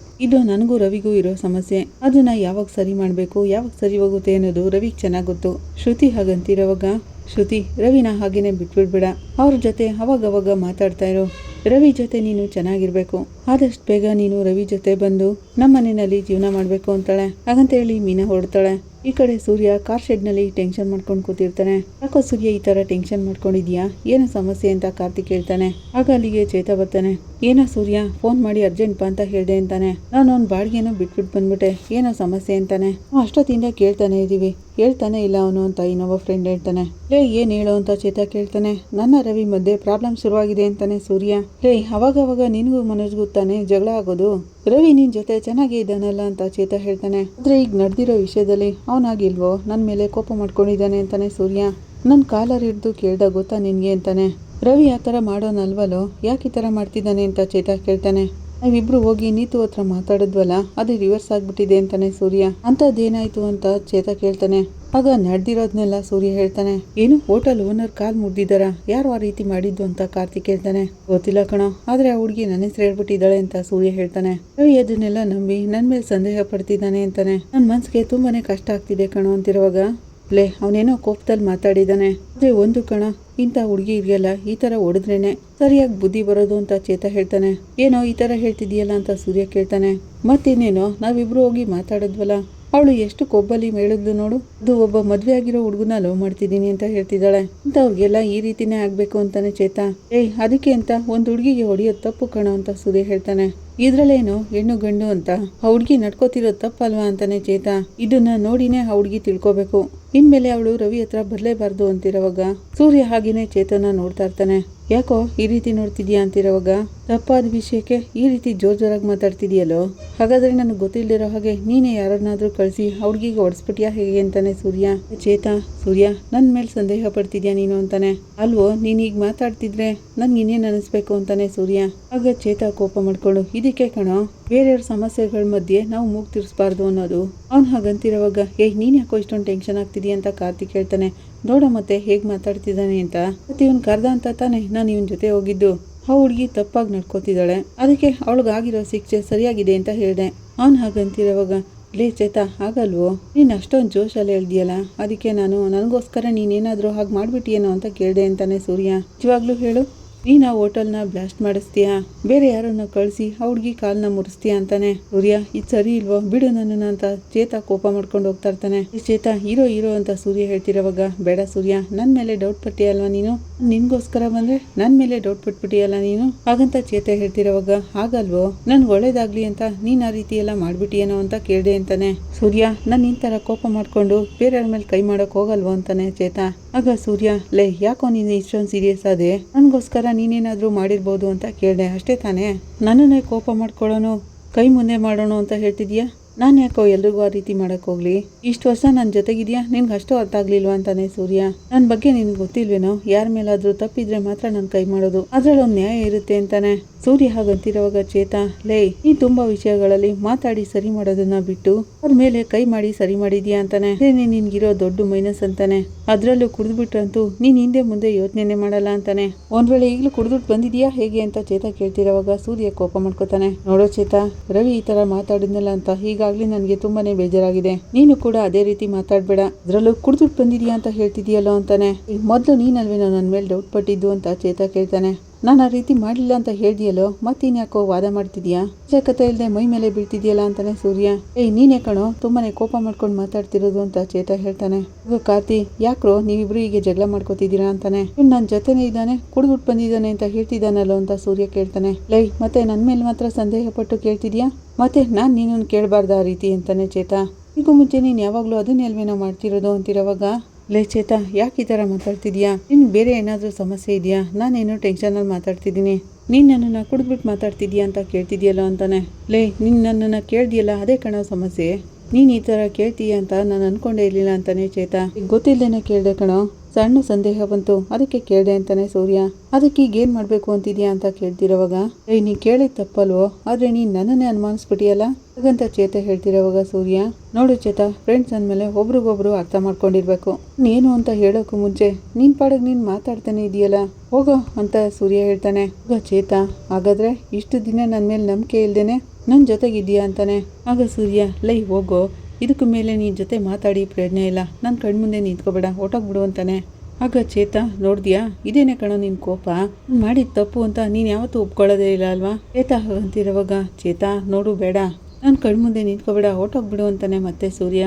ಇದು ನನಗೂ ರವಿಗೂ ಇರೋ ಸಮಸ್ಯೆ, ಅದನ್ನ ಯಾವಾಗ ಸರಿ ಮಾಡಬೇಕು, ಯಾವಾಗ ಸರಿ ಹೋಗುತ್ತೆ ಅನ್ನೋದು ರವಿಗೆ ಚೆನ್ನಾಗಿ ಗೊತ್ತು. ಶ್ರುತಿ ಹಾಗಂತಿರೋವಾಗ, ಶ್ರುತಿ, ರವಿನ ಹಾಗೇನೆ ಬಿಟ್ಬಿಡ್ಬೇಡ, ಅವ್ರ ಜೊತೆ ಅವಾಗವಾಗ ಮಾತಾಡ್ತಾ ಇರೋ, ರವಿ ಜೊತೆ ನೀನು ಚೆನ್ನಾಗಿರ್ಬೇಕು, ಆದಷ್ಟು ಬೇಗ ನೀನು ರವಿ ಜೊತೆ ಬಂದು ನಮ್ಮ ಮನೆಯಲ್ಲಿ ಜೀವನ ಮಾಡಬೇಕು ಅಂತಾಳೆ. ಹಾಗಂತ ಹೇಳಿ ಮೀನಾ ಹೊರಡ್ತಾಳೆ. ಈ ಕಡೆ ಸೂರ್ಯ ಕಾರ್ ಶೆಡ್ನಲ್ಲಿ ಟೆನ್ಷನ್ ಮಾಡ್ಕೊಂಡು ಕೂತಿರ್ತಾನೆ. ಯಾಕೋ ಸೂರ್ಯ ಈ ತರ ಟೆನ್ಷನ್ ಮಾಡ್ಕೊಂಡಿದ್ಯಾ, ಏನೋ ಸಮಸ್ಯೆ ಅಂತ ಕಾರ್ತಿಕ್ ಹೇಳ್ತಾನೆ. ಆಗ ಅಲ್ಲಿಗೆ ಚೇತ ಬರ್ತಾನೆ. ಏನೋ ಸೂರ್ಯ, ಫೋನ್ ಮಾಡಿ ಅರ್ಜೆಂಟ್ ಬಾ ಅಂತ ಹೇಳ್ದೆ ಅಂತಾನೆ. ನಾನು ಅವ್ನ ಬಾಡಿಗೆನೋ ಬಿಟ್ಬಿಟ್ಟು ಬಂದ್ಬಿಟ್ಟೆ, ಏನೋ ಸಮಸ್ಯೆ ಅಂತಾನೆ. ಅಷ್ಟೊತ್ತಿಂದ ಕೇಳ್ತಾನೆ ಇದೀವಿ, ಹೇಳ್ತಾನೆ ಇಲ್ಲ ಅವನು ಅಂತ ಇನ್ನೊಬ್ಬ ಫ್ರೆಂಡ್ ಹೇಳ್ತಾನೆ. ಲೇ, ಏನ್ ಹೇಳೋ ಅಂತ ಚೇತ ಕೇಳ್ತಾನೆ. ನನ್ನ ರವಿ ಮಧ್ಯೆ ಪ್ರಾಬ್ಲಮ್ ಶುರುವಾಗಿದೆ ಅಂತಾನೆ ಸೂರ್ಯ. ಲೇ, ಅವಾಗವಾಗ ನಿನ್ಗೂ ಮನೋಜ್ಗೂ ತಾನೆ ಜಗಳ ಆಗೋದು, ರವಿ ನಿನ್ ಜೊತೆ ಚೆನ್ನಾಗೇ ಇದ್ದಾನಲ್ಲ ಅಂತ ಚೇತ ಹೇಳ್ತಾನೆ. ಆದ್ರೆ ಈಗ ನಡೆದಿರೋ ವಿಷಯದಲ್ಲಿ ಅವನಾಗಿಲ್ವೋ, ನನ್ನ ಮೇಲೆ ಕೋಪ ಮಾಡ್ಕೊಂಡಿದ್ದಾನೆ ಅಂತಾನೆ ಸೂರ್ಯ. ನನ್ನ ಕಾಲರ್ ಹಿಡ್ದು ಕೇಳ್ದ ಗೊತ್ತಾ ನಿನ್ಗೆ ಅಂತಾನೆ. ರವಿ ಆ ಥರ ಮಾಡೋನಲ್ವಲ್ಲೋ, ಯಾಕೆ ಈ ಥರ ಮಾಡ್ತಿದ್ದಾನೆ ಅಂತ ಚೇತ ಕೇಳ್ತಾನೆ. ನಾವಿಬ್ರು ಹೋಗಿ ನೀತು ಹತ್ರ ಮಾತಾಡಿದ್ವಲ್ಲ, ಅದು ರಿವರ್ಸ್ ಆಗ್ಬಿಟ್ಟಿದೆ ಅಂತಾನೆ ಸೂರ್ಯ. ಅಂಥದ್ದೇನಾಯ್ತು ಅಂತ ಚೇತ ಕೇಳ್ತಾನೆ. ಆಗ ನಡೆದಿರೋದ್ನೆಲ್ಲ ಸೂರ್ಯ ಹೇಳ್ತಾನೆ. ಏನು, ಹೋಟೆಲ್ ಓನರ್ ಕಾಲ್ ಮುಗ್ದಿದ್ದಾರ, ಯಾರು ಆ ರೀತಿ ಮಾಡಿದ್ದು ಅಂತ ಕಾರ್ತಿಕ್ ಹೇಳ್ತಾನೆ. ಗೊತ್ತಿಲ್ಲ ಕಣೋ, ಆದ್ರೆ ಆ ಹುಡುಗಿ ನನ್ನ ಹೆಸರು ಹೇಳ್ಬಿಟ್ಟಿದ್ದಾಳೆ ಅಂತ ಸೂರ್ಯ ಹೇಳ್ತಾನೆ. ರವಿ ಅದನ್ನೆಲ್ಲ ನಂಬಿ ನನ್ ಮೇಲೆ ಸಂದೇಹ ಪಡ್ತಿದ್ದಾನೆ ಅಂತಾನೆ. ನನ್ನ ಮನ್ಸಿಗೆ ತುಂಬಾನೇ ಕಷ್ಟ ಆಗ್ತಿದೆ ಕಣೋ ಅಂತಿರುವಾಗ, ಲೇ, ಅವನೇನೋ ಕೋಪದಲ್ಲಿ ಮಾತಾಡಿದ್ದಾನೆ, ಆದ್ರೆ ಒಂದು ಕಣ, ಇಂಥ ಹುಡುಗಿರಿಗೆಲ್ಲ ಈ ತರ ಹೊಡೆದ್ರೇನೆ ಸರಿಯಾಗಿ ಬುದ್ಧಿ ಬರೋದು ಅಂತ ಚೇತ ಹೇಳ್ತಾನೆ. ಏನೋ ಈ ತರ ಹೇಳ್ತಿದೀಯಲ್ಲ ಅಂತ ಸೂರ್ಯ ಕೇಳ್ತಾನೆ. ಮತ್ತಿನ್ನೇನೋ, ನಾವಿಬ್ರು ಹೋಗಿ ಮಾತಾಡಿದ್ವಲ್ಲ, ಅವಳು ಎಷ್ಟು ಕೊಬ್ಬಲಿ ಮೇಳಿದ್ಲು ನೋಡು, ಅದು ಒಬ್ಬ ಮದ್ವೆ ಆಗಿರೋ ಹುಡುಗನ ಲವ್ ಮಾಡ್ತಿದ್ದೀನಿ ಅಂತ ಹೇಳ್ತಿದ್ದಾಳೆ, ಇಂಥವ್ರಿಗೆಲ್ಲ ಈ ರೀತಿನೇ ಆಗ್ಬೇಕು ಅಂತಾನೆ ಚೇತ. ಏಯ್, ಅದಕ್ಕೆ ಅಂತ ಒಂದು ಹುಡುಗಿಗೆ ಹೊಡಿಯೋದು ತಪ್ಪು ಕಣೋ ಅಂತ ಸೂರ್ಯ ಹೇಳ್ತಾನೆ. ಇದ್ರಲ್ಲೇನು ಹೆಣ್ಣು ಗಂಡು ಅಂತ ಆ ಹುಡುಗಿ ನಡ್ಕೋತಿರೋದು ತಪ್ಪಲ್ವಾ ಅಂತಾನೆ ಚೇತ. ಇದನ್ನ ನೋಡಿನೇ ಆ ಹುಡುಗಿ ತಿಳ್ಕೊಬೇಕು, ಇನ್ಮೇಲೆ ಅವಳು ರವಿ ಹತ್ರ ಬರ್ಲೇಬಾರ್ದು ಅಂತಿರೋವಾಗ ಸೂರ್ಯ ಹಾಗೇನೆ ಚೇತನ ನೋಡ್ತಾ ಇರ್ತಾನೆ. ಯಾಕೋ ಈ ರೀತಿ ನೋಡ್ತಿದ್ಯಾ ಅಂತಿರೋವಾಗ, ತಪ್ಪಾದ ವಿಷಯಕ್ಕೆ ಈ ರೀತಿ ಜೋರಾಗಿ ಮಾತಾಡ್ತಿದ್ಯಲ್ಲೋ, ಹಾಗಾದ್ರೆ ನನಗೆ ಗೊತ್ತಿಲ್ದಿರೋ ಹಾಗೆ ನೀನೇ ಯಾರನ್ನಾದ್ರೂ ಕಳಿಸಿ ಹುಡುಗಿಗೆ ಹೊಡ್ಸ್ಬಿಟ್ಯಾ ಹೇಗೆ ಅಂತಾನೆ ಸೂರ್ಯ. ಚೇತ, ಸೂರ್ಯ, ನನ್ನ ಮೇಲೆ ಸಂದೇಹ ಪಡ್ತಿದ್ಯಾ ನೀನು ಅಂತಾನೆ. ಅಲ್ವೋ, ನೀನ್ ಈಗ ಮಾತಾಡ್ತಿದ್ರೆ ನನ್ಗೆ ಇನ್ನೇನು ಅನಿಸ್ಬೇಕು ಅಂತಾನೆ ಸೂರ್ಯ. ಆಗ ಚೇತ ಕೋಪ ಮಾಡ್ಕೊಂಡು, ಇದಕ್ಕೆ ಕಣೋ ಬೇರೆಯವ್ರ ಸಮಸ್ಯೆಗಳ ಮಧ್ಯೆ ನಾವು ಮೂಗ್ ತಿರ್ಸ್ಬಾರ್ದು ಅನ್ನೋದು. ಅವ್ನು ಹಾಗಂತಿರೋವಾಗ, ಏಯ್, ನೀನ್ ಯಾಕೋ ಇಷ್ಟೊಂದು ಟೆನ್ಷನ್ ಆಗ್ತಿದೀಯ ಅಂತ ಕಾರ್ತಿಕ್ ಹೇಳ್ತಾನೆ. ನೋಡ ಮತ್ತೆ ಹೇಗ್ ಮಾತಾಡ್ತಿದ್ದಾನೆ ಅಂತ. ಮತ್ತೆ ಇವನ್ ಕರ್ದ ಅಂತ ತಾನೆ ನಾನು ಇವನ್ ಜೊತೆ ಹೋಗಿದ್ದು, ಆ ಹುಡುಗಿ ತಪ್ಪಾಗಿ ನಡ್ಕೋತಿದ್ದಾಳೆ, ಅದಕ್ಕೆ ಅವಳಿಗಾಗಿರೋ ಶಿಕ್ಷೆ ಸರಿಯಾಗಿದೆ ಅಂತ ಹೇಳ್ದೆ. ಅವ್ನು ಹಾಗಂತಿರೋವಾಗ, ಲೇ ಚೇತ, ಆಗಲ್ವೋ, ನೀನು ಅಷ್ಟೊಂದು ಜೋಶಲ್ಲಿ ಹೇಳ್ದಿಯಲ್ಲ, ಅದಕ್ಕೆ ನನಗೋಸ್ಕರ ನೀನೇನಾದರೂ ಹಾಗೆ ಮಾಡ್ಬಿಟ್ಟಿಯೇನೋ ಅಂತ ಕೇಳಿದೆ ಅಂತಾನೆ ಸೂರ್ಯ. ನಿಜವಾಗ್ಲೂ ಹೇಳು, ನೀನು ಆ ಹೋಟೆಲ್ನ ಬ್ಲಾಸ್ಟ್ ಮಾಡಿಸ್ತೀಯಾ, ಬೇರೆ ಯಾರನ್ನ ಕಳಿಸಿ ಆ ಹುಡುಗಿ ಕಾಲ್ನ ಮುರಿಸ್ತೀಯಾ ಅಂತಾನೆ. ಸೂರ್ಯ, ಇದು ಸರಿ ಇಲ್ವೋ, ಬಿಡು ನನ್ನನ್ನು ಅಂತ ಚೇತ ಕೋಪ ಮಾಡ್ಕೊಂಡು ಹೋಗ್ತಾ ಇರ್ತಾನೆ. ಚೇತ, ಹೀರೋ ಅಂತ ಸೂರ್ಯ ಹೇಳ್ತಿರೋವಾಗ, ಬೇಡ ಸೂರ್ಯ, ನನ್ನ ಮೇಲೆ ಡೌಟ್ ಪಟ್ಟಿಯಲ್ವಾ ನೀನು, ನಿನ್ಗೋಸ್ಕರ ಬಂದ್ರೆ ನನ್ನ ಮೇಲೆ ಡೌಟ್ ಪಟ್ಬಿಟ್ಟಿಯಲ್ಲ ನೀನು, ಹಾಗಂತ ಚೇತ ಹೇಳ್ತಿರೋವಾಗ, ಹಾಗಲ್ವೋ, ನನ್ಗೆ ಒಳ್ಳೇದಾಗ್ಲಿ ಅಂತ ನೀನ್ ಆ ರೀತಿ ಎಲ್ಲ ಮಾಡ್ಬಿಟ್ಟಿಯೇನೋ ಅಂತ ಕೇಳಿದೆ ಅಂತಾನೆ. ಸೂರ್ಯ, ನಾನು ಈ ತರ ಕೋಪ ಮಾಡ್ಕೊಂಡು ಬೇರೆಯವ್ರ ಮೇಲೆ ಕೈ ಮಾಡಕ್ ಹೋಗಲ್ವೋ ಅಂತಾನೆ ಚೇತ. ಆಗ ಸೂರ್ಯ, ಲೇ, ಯಾಕೋ ನೀನು ಇಷ್ಟೊಂದು ಸೀರಿಯಸ್ ಆದೆ, ನನಗೋಸ್ಕರ ನೀನೇನಾದ್ರೂ ಮಾಡಿರ್ಬೋದು ಅಂತ ಕೇಳಿದೆ ಅಷ್ಟೇ ತಾನೇ, ನನ್ನನ್ನೇ ಕೋಪ ಮಾಡ್ಕೊಳ್ಳೋನು, ಕೈ ಮುಂದೆ ಮಾಡೋಣ ಅಂತ ಹೇಳ್ತಿದ್ಯಾ, ನಾನು ಯಾಕೋ ಎಲ್ರಿಗೂ ಆ ರೀತಿ ಮಾಡಕ್ ಹೋಗ್ಲಿ, ಇಷ್ಟು ವರ್ಷ ನನ್ನ ಜೊತೆಗಿದ್ಯಾ, ನಿನ್ಗೆ ಅಷ್ಟು ಅರ್ಥ ಆಗ್ಲಿಲ್ವಾ ಅಂತಾನೆ ಸೂರ್ಯ. ನನ್ನ ಬಗ್ಗೆ ನಿನ್ಗೆ ಗೊತ್ತಿಲ್ವೇನೋ, ಯಾರ ಮೇಲಾದ್ರೂ ತಪ್ಪಿದ್ರೆ ಮಾತ್ರ ನಾನು ಕೈ ಮಾಡೋದು, ಅದ್ರಲ್ಲಿ ಒಂದು ನ್ಯಾಯ ಇರುತ್ತೆ ಅಂತಾನೆ. ಸೂರ್ಯ ಹಾಗಂತಿರೋವಾಗ ಚೇತ, ಲೇ, ನೀ ತುಂಬಾ ವಿಷಯಗಳಲ್ಲಿ ಮಾತಾಡಿ ಸರಿ ಮಾಡೋದನ್ನ ಬಿಟ್ಟು ಅವ್ರ ಮೇಲೆ ಕೈ ಮಾಡಿ ಸರಿ ಮಾಡಿದ್ಯಾ ಅಂತಾನೆ. ಇದೇನೆ ನಿನ್ಗಿರೋ ದೊಡ್ಡ ಮೈನಸ್ ಅಂತಾನೆ. ಅದ್ರಲ್ಲೂ ಕುಡಿದ್ಬಿಟ್ರಂತೂ ನೀನ್ ಹಿಂದೆ ಮುಂದೆ ಯೋಚನೆ ಮಾಡಲ್ಲ ಅಂತಾನೆ. ಒಂದ್ ವೇಳೆ ಈಗಲೂ ಕುಡಿದ್ಬಿಟ್ಟು ಬಂದಿದ್ಯಾ ಹೇಗೆ ಅಂತ ಚೇತ ಕೇಳ್ತಿರೋವಾಗ ಸೂರ್ಯ ಕೋಪ ಮಾಡ್ಕೋತಾನೆ. ನೋಡೋ ಚೇತ, ರವಿ ಈ ತರ ಮಾತಾಡಿದ್ನಲ್ಲ ಅಂತ ಈಗಾಗ್ಲೇ ನನ್ಗೆ ತುಂಬಾನೇ ಬೇಜಾರಾಗಿದೆ, ನೀನು ಕೂಡ ಅದೇ ರೀತಿ ಮಾತಾಡ್ಬೇಡ, ಅದ್ರಲ್ಲೂ ಕುಡಿದ್ಬಿಟ್ಟು ಬಂದಿದ್ಯಾ ಅಂತ ಹೇಳ್ತಿದ್ಯಲ್ಲೋ ಅಂತಾನೆ. ಮೊದ್ಲು ನೀನಲ್ವೇನೋ ನನ್ನ ಮೇಲೆ ಡೌಟ್ ಪಟ್ಟಿದ್ದು ಅಂತ ಚೇತ ಕೇಳ್ತಾನೆ. ನಾನು ಆ ರೀತಿ ಮಾಡಲಿಲ್ಲ ಅಂತ ಹೇಳ್ದಿಯಲ್ಲೋ ಮತ್ತಿನ್ಯಾಕೋ ವಾದ ಮಾಡ್ತಿದ್ಯಾ? ಕತೆ ಇಲ್ಲದೆ ಮೈ ಮೇಲೆ ಬೀಳ್ತಿದ್ಯಲ್ಲ ಅಂತಾನೆ ಸೂರ್ಯ. ಏಯ್ ನೀನೇ ಕಣೋ ತುಂಬಾನೇ ಕೋಪ ಮಾಡ್ಕೊಂಡು ಮಾತಾಡ್ತಿರೋದು ಅಂತ ಚೇತ ಹೇಳ್ತಾನೆ. ಕಾರ್ತಿ ಯಾಕ್ರೋ ನೀವಿಬ್ರು ಹೀಗೆ ಜಗಳ ಮಾಡ್ಕೋತಿದ್ದೀರಾ ಅಂತಾನೆ. ನನ್ನ ಜೊತೆನೇ ಇದ್ದಾನೆ, ಕುಡ್ಬಿಟ್ಟು ಬಂದಿದ್ದಾನೆ ಅಂತ ಹೇಳ್ತಿದ್ದಾನಲ್ಲೋ ಅಂತ ಸೂರ್ಯ ಕೇಳ್ತಾನೆ. ಲೈ ಮತ್ತೆ ನನ್ ಮೇಲೆ ಮಾತ್ರ ಸಂದೇಹ ಪಟ್ಟು ಕೇಳ್ತಿದ್ಯಾ? ಮತ್ತೆ ನಾನ್ ನೀನನ್ನು ಕೇಳಬಾರ್ದ ಆ ರೀತಿ ಅಂತಾನೆ ಚೇತ. ಈಗ ಮುಂಚೆ ನೀನ್ ಯಾವಾಗ್ಲೂ ಅದನ್ನೆಲ್ವೇನೋ ಮಾಡ್ತಿರೋದು ಅಂತಿರೋವಾಗ, ಲೇ ಚೇತ ಯಾಕೆ ಈ ಥರ ಮಾತಾಡ್ತಿದ್ಯಾ? ನಿನ್ ಬೇರೆ ಏನಾದರೂ ಸಮಸ್ಯೆ ಇದೆಯಾ? ನಾನೇನೋ ಟೆನ್ಷನಲ್ಲಿ ಮಾತಾಡ್ತಿದ್ದೀನಿ, ನೀನು ನನ್ನನ್ನು ಕುಡಿದ್ಬಿಟ್ಟು ಮಾತಾಡ್ತಿದ್ಯಾ ಅಂತ ಕೇಳ್ತಿದ್ಯಲ್ಲ ಅಂತಾನೆ. ಲೇ ನೀನು ನನ್ನನ್ನು ಕೇಳ್ದಿಯಲ್ಲ ಅದೇ ಕಣೋ ಸಮಸ್ಯೆ. ನೀನು ಈ ಥರ ಕೇಳ್ತೀಯ ಅಂತ ನಾನು ಅನ್ಕೊಂಡೇ ಇರಲಿಲ್ಲ ಅಂತಾನೆ ಚೇತ. ಗೊತ್ತಿಲ್ಲದೇನೆ ಕೇಳಿದೆ ಕಣೋ, ಸಣ್ಣ ಸಂದೇಹ ಬಂತು ಅದಕ್ಕೆ ಕೇಳಿದೆ ಅಂತಾನೆ ಸೂರ್ಯ. ಅದಕ್ಕೆ ಈಗ ಏನು ಮಾಡಬೇಕು ಅಂತಿದ್ಯಾ ಅಂತ ಕೇಳ್ತಿರೋವಾಗ, ಏಯ್ ನೀ ಕೇಳಿದ ತಪ್ಪಲ್ವೋ, ಆದರೆ ನೀನು ನನ್ನನ್ನೇ ಅನುಮಾನಿಸ್ಬಿಟ್ಟಿಯಲ್ಲ ಹಾಗಂತ ಚೇತ ಹೇಳ್ತಿರೋವಾಗ ಸೂರ್ಯ, ನೋಡು ಚೇತ ಫ್ರೆಂಡ್ಸ್ ಅಂದಮೇಲೆ ಒಬ್ರಿಗೊಬ್ರು ಅರ್ಥ ಮಾಡ್ಕೊಂಡಿರ್ಬೇಕು. ನೀನು ಅಂತ ಹೇಳೋಕ್ಕೂ ಮುಂಚೆ ನಿನ್ ಪಾಡಿಗೆ ನೀನು ಮಾತಾಡ್ತಾನೆ ಇದೆಯಲ್ಲ ಹೋಗೋ ಅಂತ ಸೂರ್ಯ ಹೇಳ್ತಾನೆ. ಆಗ ಚೇತ ಹಾಗಾದ್ರೆ ಇಷ್ಟು ದಿನ ನನ್ನ ಮೇಲೆ ನಂಬಿಕೆ ಇಲ್ದೇನೆ ನನ್ನ ಜೊತೆಗಿದ್ಯಾ ಅಂತಾನೆ. ಆಗ ಸೂರ್ಯ, ಲೈ ಹೋಗೋ, ಇದಕ್ಕೆ ಮೇಲೆ ನಿನ್ನ ಜೊತೆ ಮಾತಾಡಿ ಪ್ರಯೋಜನ ಇಲ್ಲ, ನನ್ನ ಕಣ್ಮುಂದೆ ನಿಂತ್ಕೋಬೇಡ, ಹೊಟ್ಟೋಗ್ಬಿಡು ಅಂತಾನೆ. ಆಗ ಚೇತ, ನೋಡ್ದ್ಯಾ ಇದೇನೇ ಕಣೋ ನಿನ್ನ ಕೋಪ, ಮಾಡಿದ ತಪ್ಪು ಅಂತ ನೀನು ಯಾವತ್ತೂ ಒಪ್ಕೊಳ್ಳೋದೇ ಇಲ್ಲ ಅಲ್ವಾ? ಚೇತ ಅಂತಿರೋವಾಗ, ಚೇತ ನೋಡು ಬೇಡ, ನನ್ನ ಕಣ್ಮುಂದೆ ನಿಂತ್ಕೋಬೇಡ, ಹೊಟ್ಟೋಗ್ಬಿಡು ಅಂತಾನೆ ಮತ್ತೆ ಸೂರ್ಯ.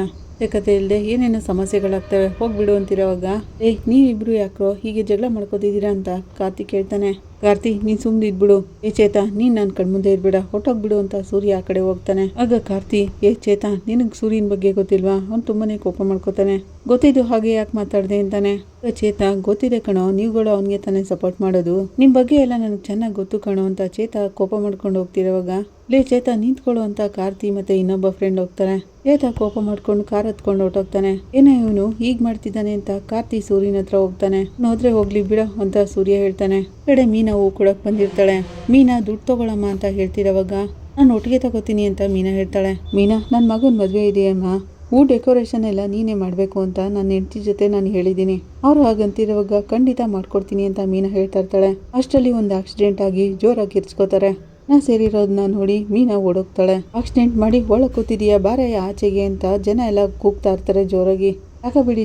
ಕತೆ ಇಲ್ಲದೆ ಏನೇನೋ ಸಮಸ್ಯೆಗಳಾಗ್ತವೆ ಹೋಗ್ಬಿಡು ಅಂತಿರೋವಾಗ, ಏಯ್ ನೀವಿಬ್ರು ಯಾಕ್ರೋ ಹೀಗೆ ಜಗಳ ಮಾಡ್ಕೋತಿದ್ದೀರಾ ಅಂತ ಕಾರ್ತಿ ಕೇಳ್ತಾನೆ. ಕಾರ್ತಿ ನೀನ್ ಸುಮ್ಮನೆ ಇದ್ಬಿಡು, ಏ ಚೇತ ನೀನ್ ನನ್ನ ಕಣ್ಮುಂದೆ ಇರ್ಬೇಡ, ಹೊಟ್ಟೋಗ್ಬಿಡು ಅಂತ ಸೂರ್ಯ ಆ ಕಡೆ ಹೋಗ್ತಾನೆ. ಆಗ ಕಾರ್ತಿ, ಏ ಚೇತ ನಿನಗೆ ಸೂರ್ಯನ ಬಗ್ಗೆ ಗೊತ್ತಿಲ್ವಾ? ಅವ್ನು ತುಂಬಾನೇ ಕೋಪ ಮಾಡ್ಕೋತಾನೆ, ಗೊತ್ತಿದ್ದು ಹಾಗೆ ಯಾಕೆ ಮಾತಾಡ್ದೆ ಅಂತಾನೆ. ಚೇತ, ಗೊತ್ತಿದೆ ಕಣೋ, ನೀವುಗಳು ಅವನಿಗೆ ತಾನೇ ಸಪೋರ್ಟ್ ಮಾಡೋದು, ನಿಮ್ ಬಗ್ಗೆ ಎಲ್ಲ ನನಗೆ ಚೆನ್ನಾಗಿ ಗೊತ್ತು ಕಣೋ ಅಂತ ಚೇತ ಕೋಪ ಮಾಡ್ಕೊಂಡು ಹೋಗ್ತಿರೋವಾಗ, ಲೇ ಚೇತ ನಿಂತ್ಕೊಳ್ಳೋ ಅಂತ ಕಾರ್ತಿ ಮತ್ತೆ ಇನ್ನೊಬ್ಬ ಫ್ರೆಂಡ್ ಹೋಗ್ತಾರೆ. ಚೇತ ಕೋಪ ಮಾಡ್ಕೊಂಡು ಕಾರ್ ಹತ್ಕೊಂಡು ಹೊಟ್ಟೋಗ್ತಾನೆ. ಏನೋ ಇವನು ಹೀಗ್ ಮಾಡ್ತಿದ್ದಾನೆ ಅಂತ ಕಾರ್ತಿ ಸೂರ್ಯನ ಹತ್ರ ಹೋಗ್ತಾನೆ. ಹೋದ್ರೆ ಹೋಗ್ಲಿ ಬಿಡ ಅಂತ ಸೂರ್ಯ ಹೇಳ್ತಾನೆ. ಕಡೆ ಮೀನಾ ಹೂ ಕೊಡಕ್ ಬಂದಿರ್ತಾಳೆ. ಮೀನಾ ದುಡ್ಡು ತಗೊಳಮ್ಮ ಅಂತ ಹೇಳ್ತಿರೋವಾಗ, ನಾನು ಒಟ್ಟಿಗೆ ತಗೋತೀನಿ ಅಂತ ಮೀನಾ ಹೇಳ್ತಾಳೆ. ಮೀನಾ ನನ್ನ ಮಗನ ಮದುವೆ ಇದೆಯಮ್ಮ, ಹೂ ಡೆಕೋರೇಷನ್ ಎಲ್ಲ ನೀನೇ ಮಾಡಬೇಕು ಅಂತ ನನ್ನ ಹೆಂಡತಿ ಜೊತೆ ನಾನು ಹೇಳಿದ್ದೀನಿ, ಅವ್ರು ಹಾಗಂತಿರುವಾಗ ಖಂಡಿತ ಮಾಡ್ಕೊಡ್ತೀನಿ ಅಂತ ಮೀನಾ ಹೇಳ್ತಾ ಇರ್ತಾಳೆ. ಅಷ್ಟರಲ್ಲಿ ಒಂದು ಆಕ್ಸಿಡೆಂಟ್ ಆಗಿ ಜೋರಾಗಿ ಕಿರ್ಚ್ಕೋತಾರೆ. ನಾ ಸೇರಿರೋದನ್ನ ನೋಡಿ ಮೀನಾ ಓಡೋಗ್ತಾಳೆ. ಆಕ್ಸಿಡೆಂಟ್ ಮಾಡಿ ಒಳಗೆ ಕೂತಿದೀಯಾ ಬಾರಯ್ಯ ಆಚೆಗೆ ಅಂತ ಜನ ಎಲ್ಲ ಕೂಗ್ತಾ ಇರ್ತಾರೆ ಜೋರಾಗಿ.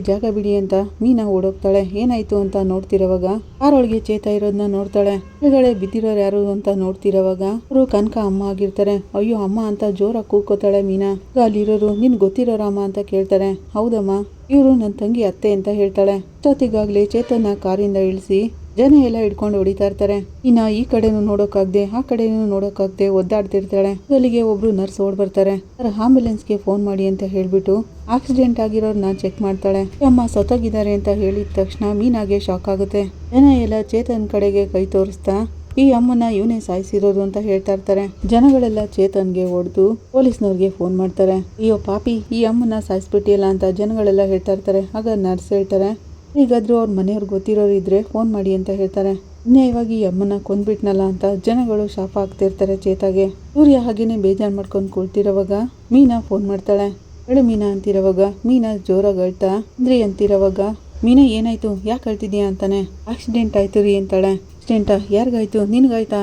ಜಾಗ ಬಿಡಿ ಅಂತ ಮೀನಾ ಓಡೋಗ್ತಾಳೆ. ಏನಾಯ್ತು ಅಂತ ನೋಡ್ತಿರೋವಾಗ ಕಾರೊಳಗೆ ಚೇತ ಇರೋದನ್ನ ನೋಡ್ತಾಳೆ. ಕೆಳಗಡೆ ಬಿದ್ದಿರೋರು ಯಾರು ಅಂತ ನೋಡ್ತಿರೋವಾಗ ಅವರು ಕನಕ ಅಮ್ಮ ಆಗಿರ್ತಾರೆ. ಅಯ್ಯೋ ಅಮ್ಮ ಅಂತ ಜೋರಾಗಿ ಕೂಗ್ಕೋತಾಳೆ ಮೀನಾ. ಅಲ್ಲಿರೋರು ನಿನ್ ಗೊತ್ತಿರೋರ ಅಮ್ಮ ಅಂತ ಕೇಳ್ತಾರೆ. ಹೌದಮ್ಮ, ಇವರು ನನ್ನ ತಂಗಿ ಅತ್ತೆ ಅಂತ ಹೇಳ್ತಾಳೆ. ಅಷ್ಟೊತ್ತಿಗಾಗ್ಲೇ ಚೇತನ ಕಾರಿಂದ ಇಳಿಸಿ ಜನ ಎಲ್ಲ ಹಿಡ್ಕೊಂಡು ಹೊಡಿತಾ ಇರ್ತಾರೆ. ಇನ್ನ ಈ ಕಡೆನೂ ನೋಡೋಕಾಗ್ದೆ ಆ ಕಡೆನೂ ನೋಡೋಕಾಗ್ದೆ ಒದ್ದಾಡ್ತಿರ್ತಾಳೆ. ಅಲ್ಲಿಗೆ ಒಬ್ರು ನರ್ಸ್ ಓಡ್ ಬರ್ತಾರೆ. ಆಂಬುಲೆನ್ಸ್ಗೆ ಫೋನ್ ಮಾಡಿ ಅಂತ ಹೇಳ್ಬಿಟ್ಟು ಆಕ್ಸಿಡೆಂಟ್ ಆಗಿರೋರ್ನ ಚೆಕ್ ಮಾಡ್ತಾಳೆ. ಅಮ್ಮ ಸತ್ತೋಗಿದ್ದಾರೆ ಅಂತ ಹೇಳಿದ ತಕ್ಷಣ ಮೀನಾಗೆ ಶಾಕ್ ಆಗುತ್ತೆ. ಜನ ಎಲ್ಲ ಚೇತನ್ ಕಡೆಗೆ ಕೈ ತೋರಿಸ್ತಾ ಈ ಅಮ್ಮನ ಇವನೇ ಸಾಯಿಸಿರೋದು ಅಂತ ಹೇಳ್ತಾ ಇರ್ತಾರೆ. ಜನಗಳೆಲ್ಲ ಚೇತನ್ಗೆ ಹೊಡೆದು ಪೊಲೀಸ್ನವ್ರಿಗೆ ಫೋನ್ ಮಾಡ್ತಾರೆ. ಅಯ್ಯೋ ಪಾಪಿ, ಈ ಅಮ್ಮನ ಸಾಯಿಸ್ಬಿಟ್ಟಿಯಲ್ಲ ಅಂತ ಜನಗಳೆಲ್ಲ ಹೇಳ್ತಾ ಇರ್ತಾರೆ. ಆಗ ನರ್ಸ್ ಹೇಳ್ತಾರೆ, ಈಗಾದ್ರೂ ಅವ್ರ ಮನೆಯವ್ರಿಗೆ ಗೊತ್ತಿರೋರು ಇದ್ರೆ ಫೋನ್ ಮಾಡಿ ಅಂತ ಹೇಳ್ತಾರೆ. ಅನ್ಯಾಯವಾಗಿ ಈ ಅಮ್ಮನ ಕೊಂದ್ಬಿಟ್ನಲ್ಲ ಅಂತ ಜನಗಳು ಶಾಪ ಆಗ್ತಿರ್ತಾರೆ ಚೇತಾಗೆ. ಸೂರ್ಯ ಹಾಗೇನೆ ಬೇಜಾರು ಮಾಡ್ಕೊಂಡು ಕೂಳ್ತಿರೋವಾಗ ಮೀನಾ ಫೋನ್ ಮಾಡ್ತಾಳೆ. ಹೇಳು ಮೀನಾ ಅಂತಿರೋವಾಗ ಮೀನಾ ಜೋರಾಗಿ ಅಳ್ತಾ ಅಂದ್ರಿ ಅಂತಿರೋವಾಗ, ಮೀನಾ ಏನಾಯ್ತು ಯಾಕೆ ಅಳ್ತಿದ್ಯಾ ಅಂತಾನೆ. ಆಕ್ಸಿಡೆಂಟ್ ಆಯ್ತು ರೀ ಅಂತಾಳೆ. ಆಕ್ಸಿಡೆಂಟಾ? ಯಾರಿಗಾಯ್ತು? ನಿನ್ಗಾಯ್ತಾ?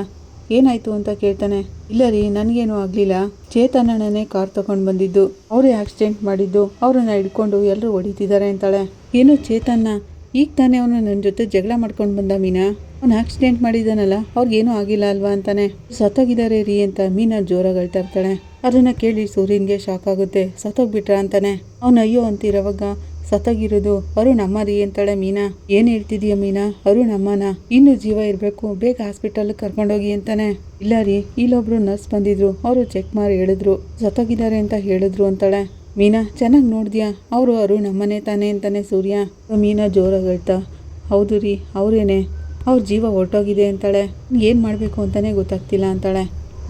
ಏನಾಯ್ತು ಅಂತ ಕೇಳ್ತಾನೆ. ಇಲ್ಲ ರೀ ನನಗೇನು ಆಗ್ಲಿಲ್ಲ, ಚೇತನಣ್ಣನೇ ಕಾರ್ ತಗೊಂಡು ಬಂದಿದ್ದು, ಅವರೇ ಆಕ್ಸಿಡೆಂಟ್ ಮಾಡಿದ್ದು, ಅವ್ರನ್ನ ಹಿಡ್ಕೊಂಡು ಎಲ್ಲರೂ ಹೊಡಿತಿದ್ದಾರೆ ಅಂತಾಳೆ. ಏನೋ ಚೇತನ್ನ ಈಗ ತಾನೇ ಅವನು ನನ್ನ ಜೊತೆ ಜಗಳ ಮಾಡ್ಕೊಂಡು ಬಂದ ಮೀನಾ, ಅವ್ನು ಆಕ್ಸಿಡೆಂಟ್ ಮಾಡಿದಾನಲ್ಲ ಅವ್ರಿಗೇನೂ ಆಗಿಲ್ಲ ಅಲ್ವಾ ಅಂತಾನೆ. ಸತ್ತೋಗಿದ್ದಾರೆ ರೀ ಅಂತ ಮೀನಾ ಜೋರಾಗಿ ಅಳ್ತಾ ಇರ್ತಾಳೆ. ಅದನ್ನ ಕೇಳಿ ಸೂರ್ಯನ್ಗೆ ಶಾಕ್ ಆಗುತ್ತೆ. ಸತ್ತೋಗ್ಬಿಟ್ರ ಅಂತಾನೆ. ಅವನು ಅಯ್ಯೋ ಅಂತಿರೋವಾಗ, ಸತ್ತೋಗಿರೋದು ಅರುಣ್ ಅಮ್ಮ ರೀ ಅಂತಾಳೆ ಮೀನಾ. ಏನ್ ಹೇಳ್ತಿದೀಯ ಮೀನಾ? ಅರುಣ್ ಅಮ್ಮನ? ಇನ್ನು ಜೀವ ಇರಬೇಕು, ಬೇಗ ಹಾಸ್ಪಿಟಲ್ ಕರ್ಕೊಂಡೋಗಿ ಅಂತಾನೆ. ಇಲ್ಲ ರೀ, ಇಲ್ಲೊಬ್ರು ನರ್ಸ್ ಬಂದಿದ್ರು, ಅವರು ಚೆಕ್ ಮಾಡಿ ಹೇಳಿದ್ರು ಸತ್ತೋಗಿದ್ದಾರೆ ಅಂತ ಹೇಳಿದ್ರು ಅಂತಾಳೆ. ಮೀನಾ ಚೆನ್ನಾಗಿ ನೋಡಿದ್ಯಾ? ಅವರು ಅರುಣ್ ಅಮ್ಮನೇ ತಾನೇ ಅಂತಾನೆ ಸೂರ್ಯ. ಮೀನಾ ಜೋರಾಗಿ ಹೇಳ್ತಾ, ಹೌದು ರೀ ಅವರೇನೆ, ಅವ್ರ ಜೀವ ಹೊರಟೋಗಿದೆ ಅಂತಾಳೆ. ಏನು ಮಾಡಬೇಕು ಅಂತಾನೆ ಗೊತ್ತಾಗ್ತಿಲ್ಲ ಅಂತಾಳೆ.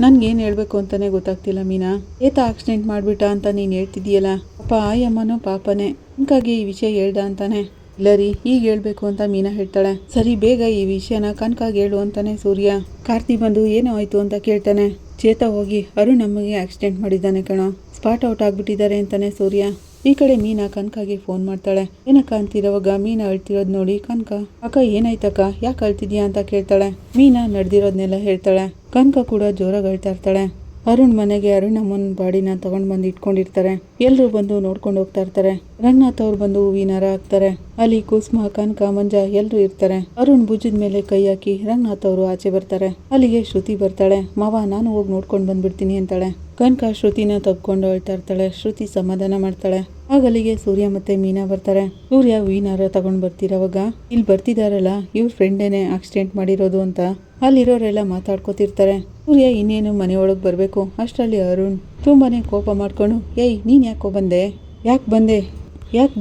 ನನ್ಗೇನು ಹೇಳಬೇಕು ಅಂತಾನೆ ಗೊತ್ತಾಗ್ತಿಲ್ಲ ಮೀನಾ. ಏತ ಆಕ್ಸಿಡೆಂಟ್ ಮಾಡಿಬಿಟ್ಟ ಅಂತ ನೀನು ಹೇಳ್ತಿದ್ದೀಯಲ್ಲ, ಅಪ್ಪ ಆಯಮ್ಮನೂ ಪಾಪನೇ, ಹಂಗಾಗಿ ಈ ವಿಷಯ ಹೇಳ್ದ ಅಂತಾನೆ. ಇಲ್ಲ ರೀ ಈಗ ಹೇಳ್ಬೇಕು ಅಂತ ಮೀನಾ ಹೇಳ್ತಾಳೆ. ಸರಿ ಬೇಗ ಈ ವಿಷಯನ ಕನಕಾಗಿ ಹೇಳು ಅಂತಾನೆ ಸೂರ್ಯ. ಕಾರ್ತಿ ಬಂದು ಏನೋ ಆಯ್ತು ಅಂತ ಕೇಳ್ತಾನೆ. ಚೇತ ಹೋಗಿ ಅರುಣ್ ನಮಗೆ ಆಕ್ಸಿಡೆಂಟ್ ಮಾಡಿದ್ದಾನೆ ಕಣೋ, ಸ್ಪಾಟ್ ಔಟ್ ಆಗ್ಬಿಟ್ಟಿದ್ದಾರೆ ಅಂತಾನೆ ಸೂರ್ಯ. ಈ ಕಡೆ ಮೀನಾ ಕನಕಾಗೆ ಫೋನ್ ಮಾಡ್ತಾಳೆ. ಏನಕ್ಕ ಅಂತಿರೋವಾಗ ಮೀನಾ ಅಳ್ತಿರೋದು ನೋಡಿ ಕನಕ, ಅಕ್ಕ ಏನಾಯ್ತಕ್ಕ ಯಾಕೆ ಅಳ್ತಿದ್ಯಾ ಅಂತ ಕೇಳ್ತಾಳೆ. ಮೀನಾ ನಡೆದಿರೋದ್ನೆಲ್ಲ ಹೇಳ್ತಾಳೆ. ಕನಕ ಕೂಡ ಜೋರಾಗಿ ಅಳ್ತಾ ಇರ್ತಾಳೆ. ಅರುಣ್ ಮನೆಗೆ ಅರುಣಮ್ಮನ ಬಾಡಿನ ತಗೊಂಡ್ ಬಂದು ಇಟ್ಕೊಂಡಿರ್ತಾರೆ. ಎಲ್ರು ಬಂದು ನೋಡ್ಕೊಂಡು ಹೋಗ್ತಾ ಇರ್ತಾರೆ. ರಂಗನಾಥ್ ಅವ್ರು ಬಂದು ಹೂವಿನಾರ ಹಾಕ್ತಾರೆ. ಅಲ್ಲಿ ಕುಸುಮ, ಕನಕ, ಮಂಜ ಎಲ್ರು ಇರ್ತಾರೆ. ಅರುಣ್ ಭುಜದ ಮೇಲೆ ಕೈ ಹಾಕಿ ರಂಗನಾಥ್ ಅವರು ಆಚೆ ಬರ್ತಾರೆ. ಅಲ್ಲಿಗೆ ಶ್ರುತಿ ಬರ್ತಾಳೆ. ಮಾವ, ನಾನು ಹೋಗಿ ನೋಡ್ಕೊಂಡು ಬಂದ್ಬಿಡ್ತೀನಿ ಅಂತಾಳೆ. ಕನಕ ಶ್ರುತಿನ ತಬ್ಕೊಂಡು ಅಳ್ತಾ ಇರ್ತಾಳೆ. ಶ್ರುತಿ ಸಮಾಧಾನ ಮಾಡ್ತಾಳೆ. ಆಗ ಅಲ್ಲಿಗೆ ಸೂರ್ಯ ಮತ್ತೆ ಮೀನಾ ಬರ್ತಾರೆ. ಸೂರ್ಯ ಹೂವಿನಾರ ತಗೊಂಡ್ ಬರ್ತಿರೋವಾಗ ಇಲ್ಲಿ ಬರ್ತಿದಾರಲ್ಲ, ಇವ್ರ ಫ್ರೆಂಡೇನೆ ಆಕ್ಸಿಡೆಂಟ್ ಮಾಡಿರೋದು ಅಂತ ಅಲ್ಲಿರೋರೆಲ್ಲ ಮಾತಾಡ್ಕೋತಿರ್ತಾರೆ. ಸೂರ್ಯ ಇನ್ನೇನು ಮನೆಯೊಳಗೆ ಬರ್ಬೇಕು ಅಷ್ಟರಲ್ಲಿ ಅರುಣ್ ತುಂಬಾನೇ ಕೋಪ ಮಾಡ್ಕೊಂಡು, ಏಯ್ ನೀನ್ ಯಾಕೆ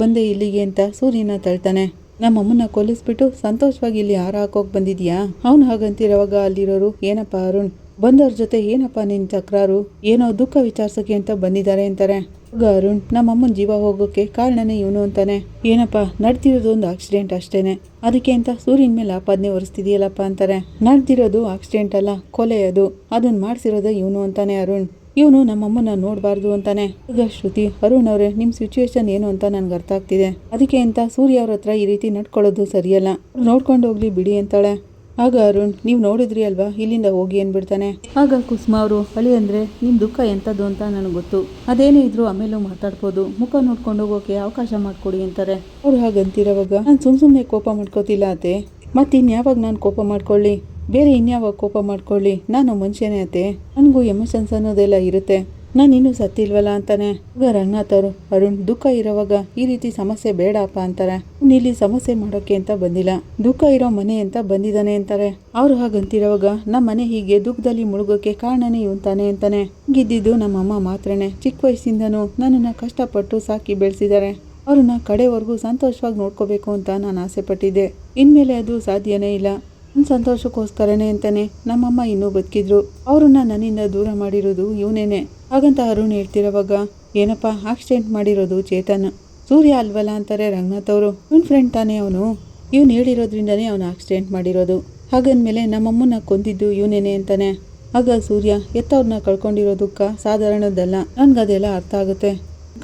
ಬಂದೆ ಇಲ್ಲಿಗೆ ಅಂತ ಸೂರ್ಯನ ತಳ್ತಾನೆ. ನಮ್ಮಮ್ಮನ್ನ ಕೊಲ್ಲಿಸ್ಬಿಟ್ಟು ಸಂತೋಷವಾಗಿ ಇಲ್ಲಿ ಹಾರ ಹಾಕೋಕ್ ಬಂದಿದ್ಯಾ? ಅವ್ನು ಹಾಗಂತಿರೋವಾಗ ಅಲ್ಲಿರೋರು, ಏನಪ್ಪ ಅರುಣ್, ಬಂದವ್ರ ಜೊತೆ ಏನಪ್ಪ ನಿನ್ ತಕರಾರು? ಏನೋ ದುಃಖ ವಿಚಾರಿಸಕ್ಕೆ ಅಂತ ಬಂದಿದ್ದಾರೆ ಅಂತಾರೆ. ಆಗ ಅರುಣ್, ನಮ್ಮಮ್ಮನ ಜೀವ ಹೋಗೋಕೆ ಕಾರಣನೇ ಇವನು ಅಂತಾನೆ. ಏನಪ್ಪ, ನಡ್ದಿರೋದು ಒಂದು ಆಕ್ಸಿಡೆಂಟ್ ಅಷ್ಟೇನೆ, ಅದಕ್ಕೆ ಅಂತ ಸೂರ್ಯನ ಮೇಲೆ ಆಪಾದನೆ ಹೊರಿಸ್ತಿದೆಯಲ್ಲಪ್ಪ ಅಂತಾರೆ. ನಡ್ದಿರೋದು ಆಕ್ಸಿಡೆಂಟ್ ಅಲ್ಲ, ಕೊಲೆ ಅದು. ಅದನ್ನ ಮಾಡ್ಸಿರೋದೇ ಇವನು ಅಂತಾನೆ ಅರುಣ್. ಇವನು ನಮ್ಮಮ್ಮನ ನೋಡಬಾರ್ದು ಅಂತಾನೆ. ಈಗ ಶ್ರುತಿ, ಅರುಣ್ ಅವರೇ, ನಿಮ್ಮ ಸಿಚುವೇಶನ್ ಏನು ಅಂತ ನನ್ಗೆ ಅರ್ಥ ಆಗ್ತಿದೆ. ಅದಕ್ಕೆ ಅಂತ ಸೂರ್ಯ ಅವ್ರ ಹತ್ರ ಈ ರೀತಿ ನಡ್ಕೊಳ್ಳೋದು ಸರಿಯಲ್ಲ, ನೋಡ್ಕೊಂಡು ಹೋಗ್ಲಿ ಬಿಡಿ ಅಂತಾಳೆ. ಆಗ ಅರುಣ್, ನೀವು ನೋಡಿದ್ರಿ ಅಲ್ವಾ, ಇಲ್ಲಿಂದ ಹೋಗಿ ಅಂದ್ಬಿಡ್ತಾನೆ. ಆಗ ಕುಸುಮ ಅವರು, ಅಳಿ ಅಂದ್ರೆ ನಿಮ್ ದುಃಖ ಎಂಥದ್ದು ಅಂತ ನನಗೆ ಗೊತ್ತು, ಅದೇನೇ ಇದ್ರು ಆಮೇಲೂ ಮಾತಾಡ್ಬೋದು, ಮುಖ ನೋಡ್ಕೊಂಡು ಹೋಗೋಕೆ ಅವಕಾಶ ಮಾಡ್ಕೊಡಿ ಅಂತಾರೆ. ಅವ್ರು ಹಾಗಂತಿರೋವಾಗ, ನಾನು ಸುಮ್ಮನೆ ಕೋಪ ಮಾಡ್ಕೋತಿಲ್ಲ ಅತ್ತೆ, ಮತ್ತಿನ್ಯಾವಾಗ ನಾನು ಕೋಪ ಮಾಡ್ಕೊಳ್ಳಿ, ಬೇರೆ ಇನ್ಯಾವಾಗ ಕೋಪ ಮಾಡ್ಕೊಳ್ಳಿ, ನಾನು ಮನುಷ್ಯನೇ ಅತ್ತೆ, ನನಗೂ ಎಮೋಷನ್ಸ್ ಅನ್ನೋದೆಲ್ಲ ಇರುತ್ತೆ, ನಾನು ಇನ್ನೂ ಸತ್ತಿಲ್ವಲ್ಲ ಅಂತಾನೆ. ಈಗ ರಂಗನಾಥ್ ಅವರು, ಅರುಣ್, ದುಃಖ ಇರೋವಾಗ ಈ ರೀತಿ ಸಮಸ್ಯೆ ಬೇಡಪ್ಪ ಅಂತಾರೆ. ಇಲ್ಲಿ ಸಮಸ್ಯೆ ಮಾಡೋಕೆ ಅಂತ ಬಂದಿಲ್ಲ, ದುಃಖ ಇರೋ ಮನೆ ಅಂತ ಬಂದಿದ್ದಾನೆ ಅಂತಾರೆ. ಅವ್ರು ಹಾಗಂತಿರೋವಾಗ, ನಮ್ಮ ಮನೆ ಹೀಗೆ ದುಃಖದಲ್ಲಿ ಮುಳುಗೋಕೆ ಕಾರಣನೇ ಇವಂತಾನೆ ಅಂತಾನೆ. ಗಿದ್ದಿದ್ದು ನಮ್ಮಮ್ಮ ಮಾತ್ರನೇ, ಚಿಕ್ಕ ವಯಸ್ಸಿಂದನೂ ನನ್ನನ್ನು ಕಷ್ಟಪಟ್ಟು ಸಾಕಿ ಬೆಳೆಸಿದ್ದಾರೆ. ಅವ್ರನ್ನ ಕಡೆವರೆಗೂ ಸಂತೋಷವಾಗಿ ನೋಡ್ಕೋಬೇಕು ಅಂತ ನಾನು ಆಸೆ ಪಟ್ಟಿದ್ದೆ, ಇನ್ಮೇಲೆ ಅದು ಸಾಧ್ಯನೇ ಇಲ್ಲ. ನನ್ನ ಸಂತೋಷಕ್ಕೋಸ್ಕರನೇ ಅಂತಾನೆ ನಮ್ಮಮ್ಮ ಇನ್ನೂ ಬದುಕಿದ್ರು, ಅವ್ರನ್ನ ನನ್ನಿಂದ ದೂರ ಮಾಡಿರೋದು ಇವನೇನೆ. ಹಾಗಂತ ಅರುಣ್ ಹೇಳ್ತಿರೋವಾಗ, ಏನಪ್ಪ, ಆಕ್ಸಿಡೆಂಟ್ ಮಾಡಿರೋದು ಚೇತನ್, ಸೂರ್ಯ ಅಲ್ವಲ್ಲ ಅಂತಾರೆ ರಂಗನಾಥ್ ಅವರು. ಇವನ್ ಫ್ರೆಂಡ್ ತಾನೇ ಅವನು, ಇವ್ನು ಹೇಳಿರೋದ್ರಿಂದನೇ ಅವನು ಆಕ್ಸಿಡೆಂಟ್ ಮಾಡಿರೋದು, ಹಾಗಂದ್ಮೇಲೆ ನಮ್ಮಮ್ಮನ್ನ ಕೊಂದಿದ್ದು ಇವನೇನೆ ಅಂತಾನೆ. ಆಗ ಸೂರ್ಯ, ಎತ್ತವ್ರನ್ನ ಕಳ್ಕೊಂಡಿರೋ ದುಃಖ ಸಾಧಾರಣದಲ್ಲ, ನನ್ಗದೆಲ್ಲ ಅರ್ಥ ಆಗುತ್ತೆ.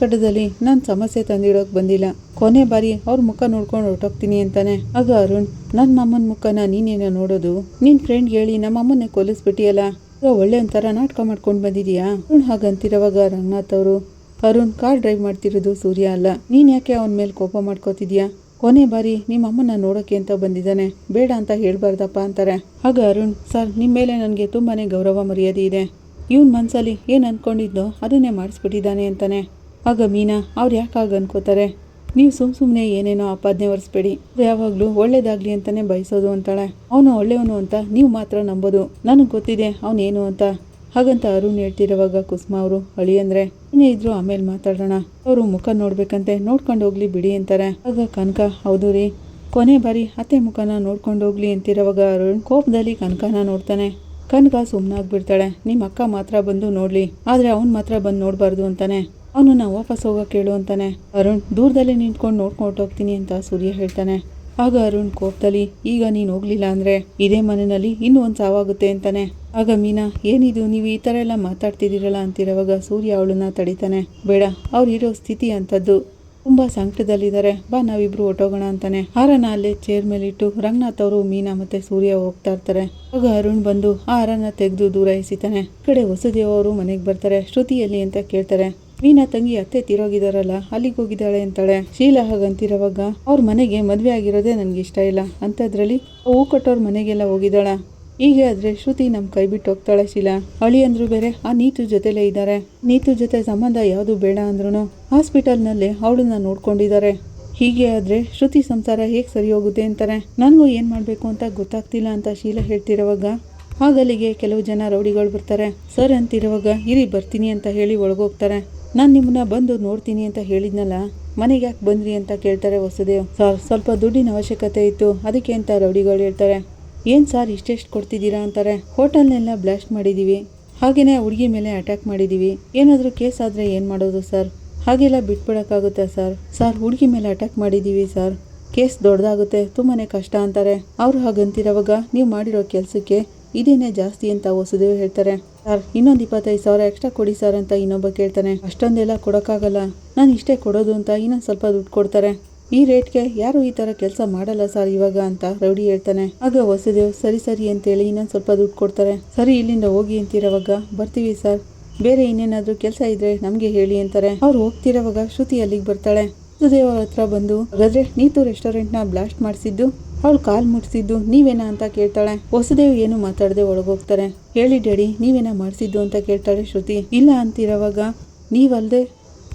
ಕಟ್ಟದಲ್ಲಿ ನಾನು ಸಮಸ್ಯೆ ತಂದಿಡೋಕ್ ಬಂದಿಲ್ಲ, ಕೊನೆ ಬಾರಿ ಅವ್ರ ಮುಖ ನೋಡ್ಕೊಂಡು ಹೊರಟೋಗ್ತೀನಿ ಅಂತಾನೆ. ಆಗ ಅರುಣ್, ನನ್ನ ಅಮ್ಮನ ಮುಖನ ನೀನೇನೋ ನೋಡೋದು, ನಿನ್ ಫ್ರೆಂಡ್ ಹೇಳಿ ನಮ್ಮಮ್ಮನ್ನೇ ಕೊಲ್ಲಿಸ್ಬಿಟ್ಟಿಯಲ್ಲ, ಒಳ್ಳೆ ಒಂಥರ ನಾಟಕ ಮಾಡ್ಕೊಂಡು ಬಂದಿದೀಯಾ? ಅರುಣ್ ಹಾಗಂತಿರೋವಾಗ ರಂಗನಾಥ್ ಅವರು, ಅರುಣ್, ಕಾರ್ ಡ್ರೈವ್ ಮಾಡ್ತಿರೋದು ಸೂರ್ಯ ಅಲ್ಲ, ನೀನ್ ಯಾಕೆ ಅವನ ಮೇಲೆ ಕೋಪ ಮಾಡ್ಕೋತಿದ್ಯಾ? ಕೊನೆ ಬಾರಿ ನಿಮ್ಮ ಅಮ್ಮನ ನೋಡೋಕೆ ಅಂತ ಬಂದಿದ್ದಾನೆ, ಬೇಡ ಅಂತ ಹೇಳ್ಬಾರ್ದಪ್ಪ ಅಂತಾರೆ. ಆಗ ಅರುಣ್, ಸರ್, ನಿಮ್ಮ ಮೇಲೆ ನನಗೆ ತುಂಬಾನೇ ಗೌರವ ಮರ್ಯಾದೆ ಇದೆ, ಇವನ್ ಮನ್ಸಲ್ಲಿ ಏನ್ ಅನ್ಕೊಂಡಿದ್ನೋ ಅದನ್ನೇ ಮಾಡಿಸ್ಬಿಟ್ಟಿದ್ದಾನೆ ಅಂತಾನೆ. ಆಗ ಮೀನಾ, ಅವ್ರು ಯಾಕಾಗ ಅನ್ಕೋತಾರೆ, ನೀವು ಸುಮ್ಮನೆ ಏನೇನೋ ಆಪಾದನೆ ಹೊರಿಸ್ಬೇಡಿ, ಯಾವಾಗಲೂ ಒಳ್ಳೇದಾಗ್ಲಿ ಅಂತಾನೆ ಬಯಸೋದು ಅಂತಾಳೆ. ಅವನು ಒಳ್ಳೆಯವನು ಅಂತ ನೀವು ಮಾತ್ರ ನಂಬೋದು, ನನಗೆ ಗೊತ್ತಿದೆ ಅವನೇನು ಅಂತ. ಹಾಗಂತ ಅರುಣ್ ಹೇಳ್ತಿರೋವಾಗ ಕುಸುಮ ಅವರು, ಅಳಿ ಅಂದ್ರೆ ಏನೇ ಇದ್ರು ಆಮೇಲೆ ಮಾತಾಡೋಣ, ಅವರು ಮುಖ ನೋಡ್ಬೇಕಂತೆ, ನೋಡ್ಕೊಂಡು ಹೋಗ್ಲಿ ಬಿಡಿ ಅಂತಾರೆ. ಆಗ ಕನಕ, ಹೌದು ರೀ, ಕೊನೆ ಬಾರಿ ಅತ್ತೆ ಮುಖನ ನೋಡ್ಕೊಂಡು ಹೋಗ್ಲಿ ಅಂತಿರೋವಾಗ ಅರುಣ್ ಕೋಪದಲ್ಲಿ ಕನಕನ ನೋಡ್ತಾನೆ. ಕನಕ ಸುಮ್ಮನಾಗ್ಬಿಡ್ತಾಳೆ. ನಿಮ್ಮ ಅಕ್ಕ ಮಾತ್ರ ಬಂದು ನೋಡ್ಲಿ, ಆದ್ರೆ ಅವ್ನು ಮಾತ್ರ ಬಂದು ನೋಡ್ಬಾರ್ದು ಅಂತಾನೆ. ಅವನನ್ನ ವಾಪಸ್ ಹೋಗಕ್ಕೆ ಹೇಳು ಅಂತಾನೆ. ಅರುಣ್, ದೂರದಲ್ಲೇ ನಿಂತ್ಕೊಂಡು ನೋಡ್ಕೊಂಡು ಹೋಗ್ತೀನಿ ಅಂತ ಸೂರ್ಯ ಹೇಳ್ತಾನೆ. ಆಗ ಅರುಣ್ ಕೋಪದಲ್ಲಿ, ಈಗ ನೀನು ಹೋಗ್ಲಿಲ್ಲ ಅಂದ್ರೆ ಇದೇ ಮನೆಯಲ್ಲಿ ಇನ್ನೂ ಒಂದು ಸಾವಾಗುತ್ತೆ ಅಂತಾನೆ. ಆಗ ಮೀನಾ, ಏನಿದು ನೀವು ಈ ಥರ ಎಲ್ಲ ಮಾತಾಡ್ತಿದ್ದೀರಲ್ಲ ಅಂತಿರೋವಾಗ ಸೂರ್ಯ ಅವಳನ್ನ ತಡಿತಾನೆ. ಬೇಡ, ಅವ್ರು ಇರೋ ಸ್ಥಿತಿ ಅಂಥದ್ದು, ತುಂಬಾ ಸಂಕಟದಲ್ಲಿದ್ದಾರೆ, ಬಾ ನಾವಿಬ್ರು ಹೊಟ್ಟೋಗೋಣ ಅಂತಾನೆ. ಹಾರನ ಅಲ್ಲೇ ಚೇರ್ ಮೇಲಿಟ್ಟು ರಂಗನಾಥ್ ಅವರು, ಮೀನಾ ಮತ್ತೆ ಸೂರ್ಯ ಹೋಗ್ತಾ ಇರ್ತಾರೆ. ಆಗ ಅರುಣ್ ಬಂದು ಆ ಹಾರನ ತೆಗೆದು ದೂರ ಎಸಿತಾನೆ. ಈ ಕಡೆ ವಸುದೇವ್ ಅವರು ಮನೆಗೆ ಬರ್ತಾರೆ. ಶ್ರುತಿಯಲ್ಲಿ ಅಂತ ಕೇಳ್ತಾರೆ. ಮೀನಾ ತಂಗಿ ಅತ್ತೆ ತೀರೋಗಿದಾರಲ್ಲ, ಅಲ್ಲಿಗೆ ಹೋಗಿದ್ದಾಳೆ ಅಂತಾಳೆ. ಶೀಲಾ ಹಾಗಂತಿರೋವಾಗ, ಅವ್ರ ಮನೆಗೆ ಮದ್ವೆ ಆಗಿರೋದೇ ನನ್ಗೆ ಇಷ್ಟ ಇಲ್ಲ, ಅಂಥದ್ರಲ್ಲಿ ಹೂ ಕೊಟ್ಟವ್ರ ಮನೆಗೆಲ್ಲ ಹೋಗಿದ್ದಾಳ, ಹೀಗೆ ಆದ್ರೆ ಶ್ರುತಿ ನಮ್ ಕೈ ಬಿಟ್ಟು ಹೋಗ್ತಾಳೆ. ಶೀಲಾ ಅಳಿ ಅಂದ್ರು ಬೇರೆ ಆ ನೀತು ಜೊತೆಲೇ ಇದ್ದಾರೆ, ನೀತು ಜೊತೆ ಸಂಬಂಧ ಯಾವುದು ಬೇಡ ಅಂದ್ರೂ ಹಾಸ್ಪಿಟಲ್ನಲ್ಲೇ ಅವಳನ್ನ ನೋಡ್ಕೊಂಡಿದ್ದಾರೆ, ಹೀಗೆ ಆದ್ರೆ ಶ್ರುತಿ ಸಂಸಾರ ಹೇಗೆ ಸರಿ ಹೋಗುತ್ತೆ ಅಂತಾರೆ. ನನಗೂ ಏನ್ ಮಾಡ್ಬೇಕು ಅಂತ ಗೊತ್ತಾಗ್ತಿಲ್ಲ ಅಂತ ಶೀಲಾ ಹೇಳ್ತಿರೋವಾಗ ಆಗಲ್ಲಿಗೆ ಕೆಲವು ಜನ ರೌಡಿಗಳು ಬರ್ತಾರೆ. ಸರ್ ಅಂತಿರುವಾಗ, ಇರಿ ಬರ್ತೀನಿ ಅಂತ ಹೇಳಿ ಒಳಗೋಗ್ತಾರೆ. ನಾನು ನಿಮ್ಮನ್ನ ಬಂದು ನೋಡ್ತೀನಿ ಅಂತ ಹೇಳಿದ್ನಲ್ಲ, ಮನೆಗೆ ಯಾಕೆ ಬಂದ್ರಿ ಅಂತ ಕೇಳ್ತಾರೆ ವಸುದೇವ್. ಸರ್, ಸ್ವಲ್ಪ ದುಡ್ಡಿನ ಅವಶ್ಯಕತೆ ಇತ್ತು, ಅದಕ್ಕೆ ಅಂತ ರೌಡಿಗಳು ಹೇಳ್ತಾರೆ. ಏನು ಸರ್ ಇಷ್ಟೆಷ್ಟು ಕೊಡ್ತಿದ್ದೀರಾ ಅಂತಾರೆ. ಹೋಟೆಲ್ನೆಲ್ಲ ಬ್ಲಾಸ್ಟ್ ಮಾಡಿದ್ದೀವಿ, ಹಾಗೆಯೇ ಹುಡುಗಿ ಮೇಲೆ ಅಟ್ಯಾಕ್ ಮಾಡಿದ್ದೀವಿ, ಏನಾದರೂ ಕೇಸ್ ಆದರೆ ಏನು ಮಾಡೋದು ಸರ್, ಹಾಗೆಲ್ಲ ಬಿಟ್ಬಿಡೋಕ್ಕಾಗುತ್ತಾ ಸರ್? ಸರ್, ಹುಡುಗಿ ಮೇಲೆ ಅಟ್ಯಾಕ್ ಮಾಡಿದ್ದೀವಿ ಸರ್, ಕೇಸ್ ದೊಡ್ಡದಾಗುತ್ತೆ, ತುಂಬಾ ಕಷ್ಟ ಅಂತಾರೆ. ಅವ್ರು ಹಾಗಂತಿರೋವಾಗ, ನೀವು ಮಾಡಿರೋ ಕೆಲಸಕ್ಕೆ ಇದೇನೇ ಜಾಸ್ತಿ ಅಂತ ವಸುದೇವ್ ಹೇಳ್ತಾರೆ. ಸರ್, ಇನ್ನೊಂದು 25,000 ಎಕ್ಸ್ಟ್ರಾ ಕೊಡಿ ಸರ್ ಅಂತ ಇನ್ನೊಬ್ಬ ಕೇಳ್ತಾನೆ. ಅಷ್ಟೊಂದೆಲ್ಲ ಕೊಡೋಕ್ಕಾಗಲ್ಲ, ನಾನು ಇಷ್ಟೇ ಕೊಡೋದು ಅಂತ ಇನ್ನೊಂದು ಸ್ವಲ್ಪ ದುಡ್ಡು ಕೊಡ್ತಾರೆ. ಈ ರೇಟ್ಗೆ ಯಾರು ಈ ತರ ಕೆಲಸ ಮಾಡಲ್ಲ ಸರ್ ಇವಾಗ ಅಂತ ರೌಡಿ ಹೇಳ್ತಾನೆ. ಆಗ ವಸುದೇವ್ ಸರಿ ಸರಿ ಅಂತೇಳಿ ಇನ್ನೊಂದ್ ಸ್ವಲ್ಪ ದುಡ್ಡು ಕೊಡ್ತಾರೆ. ಸರಿ ಇಲ್ಲಿಂದ ಹೋಗಿ ಅಂತಿರೋವಾಗ ಬರ್ತೀವಿ ಸರ್, ಬೇರೆ ಇನ್ನೇನಾದ್ರೂ ಕೆಲಸ ಇದ್ರೆ ನಮ್ಗೆ ಹೇಳಿ ಅಂತಾರೆ. ಅವ್ರು ಹೋಗ್ತಿರೋವಾಗ ಶ್ರುತಿ ಅಲ್ಲಿಗೆ ಬರ್ತಾಳೆ. ವಸುದೇವ್ ಅವ್ರ ಹತ್ರ ಬಂದು ಹಾಗಾದ್ರೆ ನೀತು ರೆಸ್ಟೋರೆಂಟ್ ನ ಬ್ಲಾಸ್ಟ್ ಮಾಡಿಸಿದ್ದು, ಅವಳು ಕಾಲ್ ಮುಟ್ಸಿದ್ದು ನೀವೇನಾ ಅಂತ ಕೇಳ್ತಾಳೆ. ವಸುದೇವ್ ಏನು ಮಾತಾಡದೆ ಒಳಗೋಗ್ತಾರೆ. ಹೇಳಿ ಡ್ಯಾಡಿ ನೀವೇನಾ ಮಾಡಿಸಿದ್ದು ಅಂತ ಕೇಳ್ತಾಳೆ ಶ್ರುತಿ. ಇಲ್ಲ ಅಂತಿರೋವಾಗ ನೀವಲ್ದೆ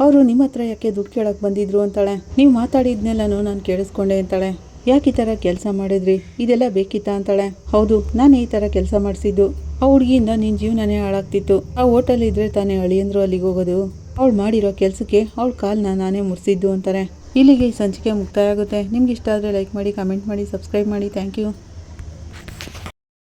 ಅವರು ನಿಮ್ಮ ಹತ್ರ ಯಾಕೆ ದುಡ್ಡು ಕೇಳಕ್ ಬಂದಿದ್ರು ಅಂತಾಳೆ. ನೀವು ಮಾತಾಡಿದ್ನೆಲ್ಲನೂ ನಾನು ಕೇಳಿಸ್ಕೊಂಡೆ ಅಂತಾಳೆ. ಯಾಕೆ ಈ ತರ ಕೆಲಸ ಮಾಡಿದ್ರಿ, ಇದೆಲ್ಲ ಬೇಕಿತ್ತಾ ಅಂತಾಳೆ. ಹೌದು ನಾನೇ ಈ ತರ ಕೆಲಸ ಮಾಡಿಸಿದ್ದು, ಆ ಹುಡುಗಿಯಿಂದ ನಿನ್ ಜೀವನನೇ ಹಾಳಾಗ್ತಿತ್ತು. ಆ ಹೋಟೆಲ್ ಇದ್ರೆ ತಾನೇ ಅಳಿಯಂದ್ರು ಅಲ್ಲಿಗೆ ಹೋಗೋದು, ಅವಳು ಮಾಡಿರೋ ಕೆಲಸಕ್ಕೆ ಅವಳ ಕಾಲ್ನ ನಾನೇ ಮುರಿಸಿದ್ದು ಅಂತಾರೆ. ಇಲ್ಲಿಗೆ ಈ ಸಂಚಿಕೆ ಮುಕ್ತಾಯ ಆಗುತ್ತೆ. ನಿಮ್ಗೆ ಇಷ್ಟ ಆದರೆ ಲೈಕ್ ಮಾಡಿ, ಕಮೆಂಟ್ ಮಾಡಿ, ಸಬ್ಸ್ಕ್ರೈಬ್ ಮಾಡಿ. Thank you.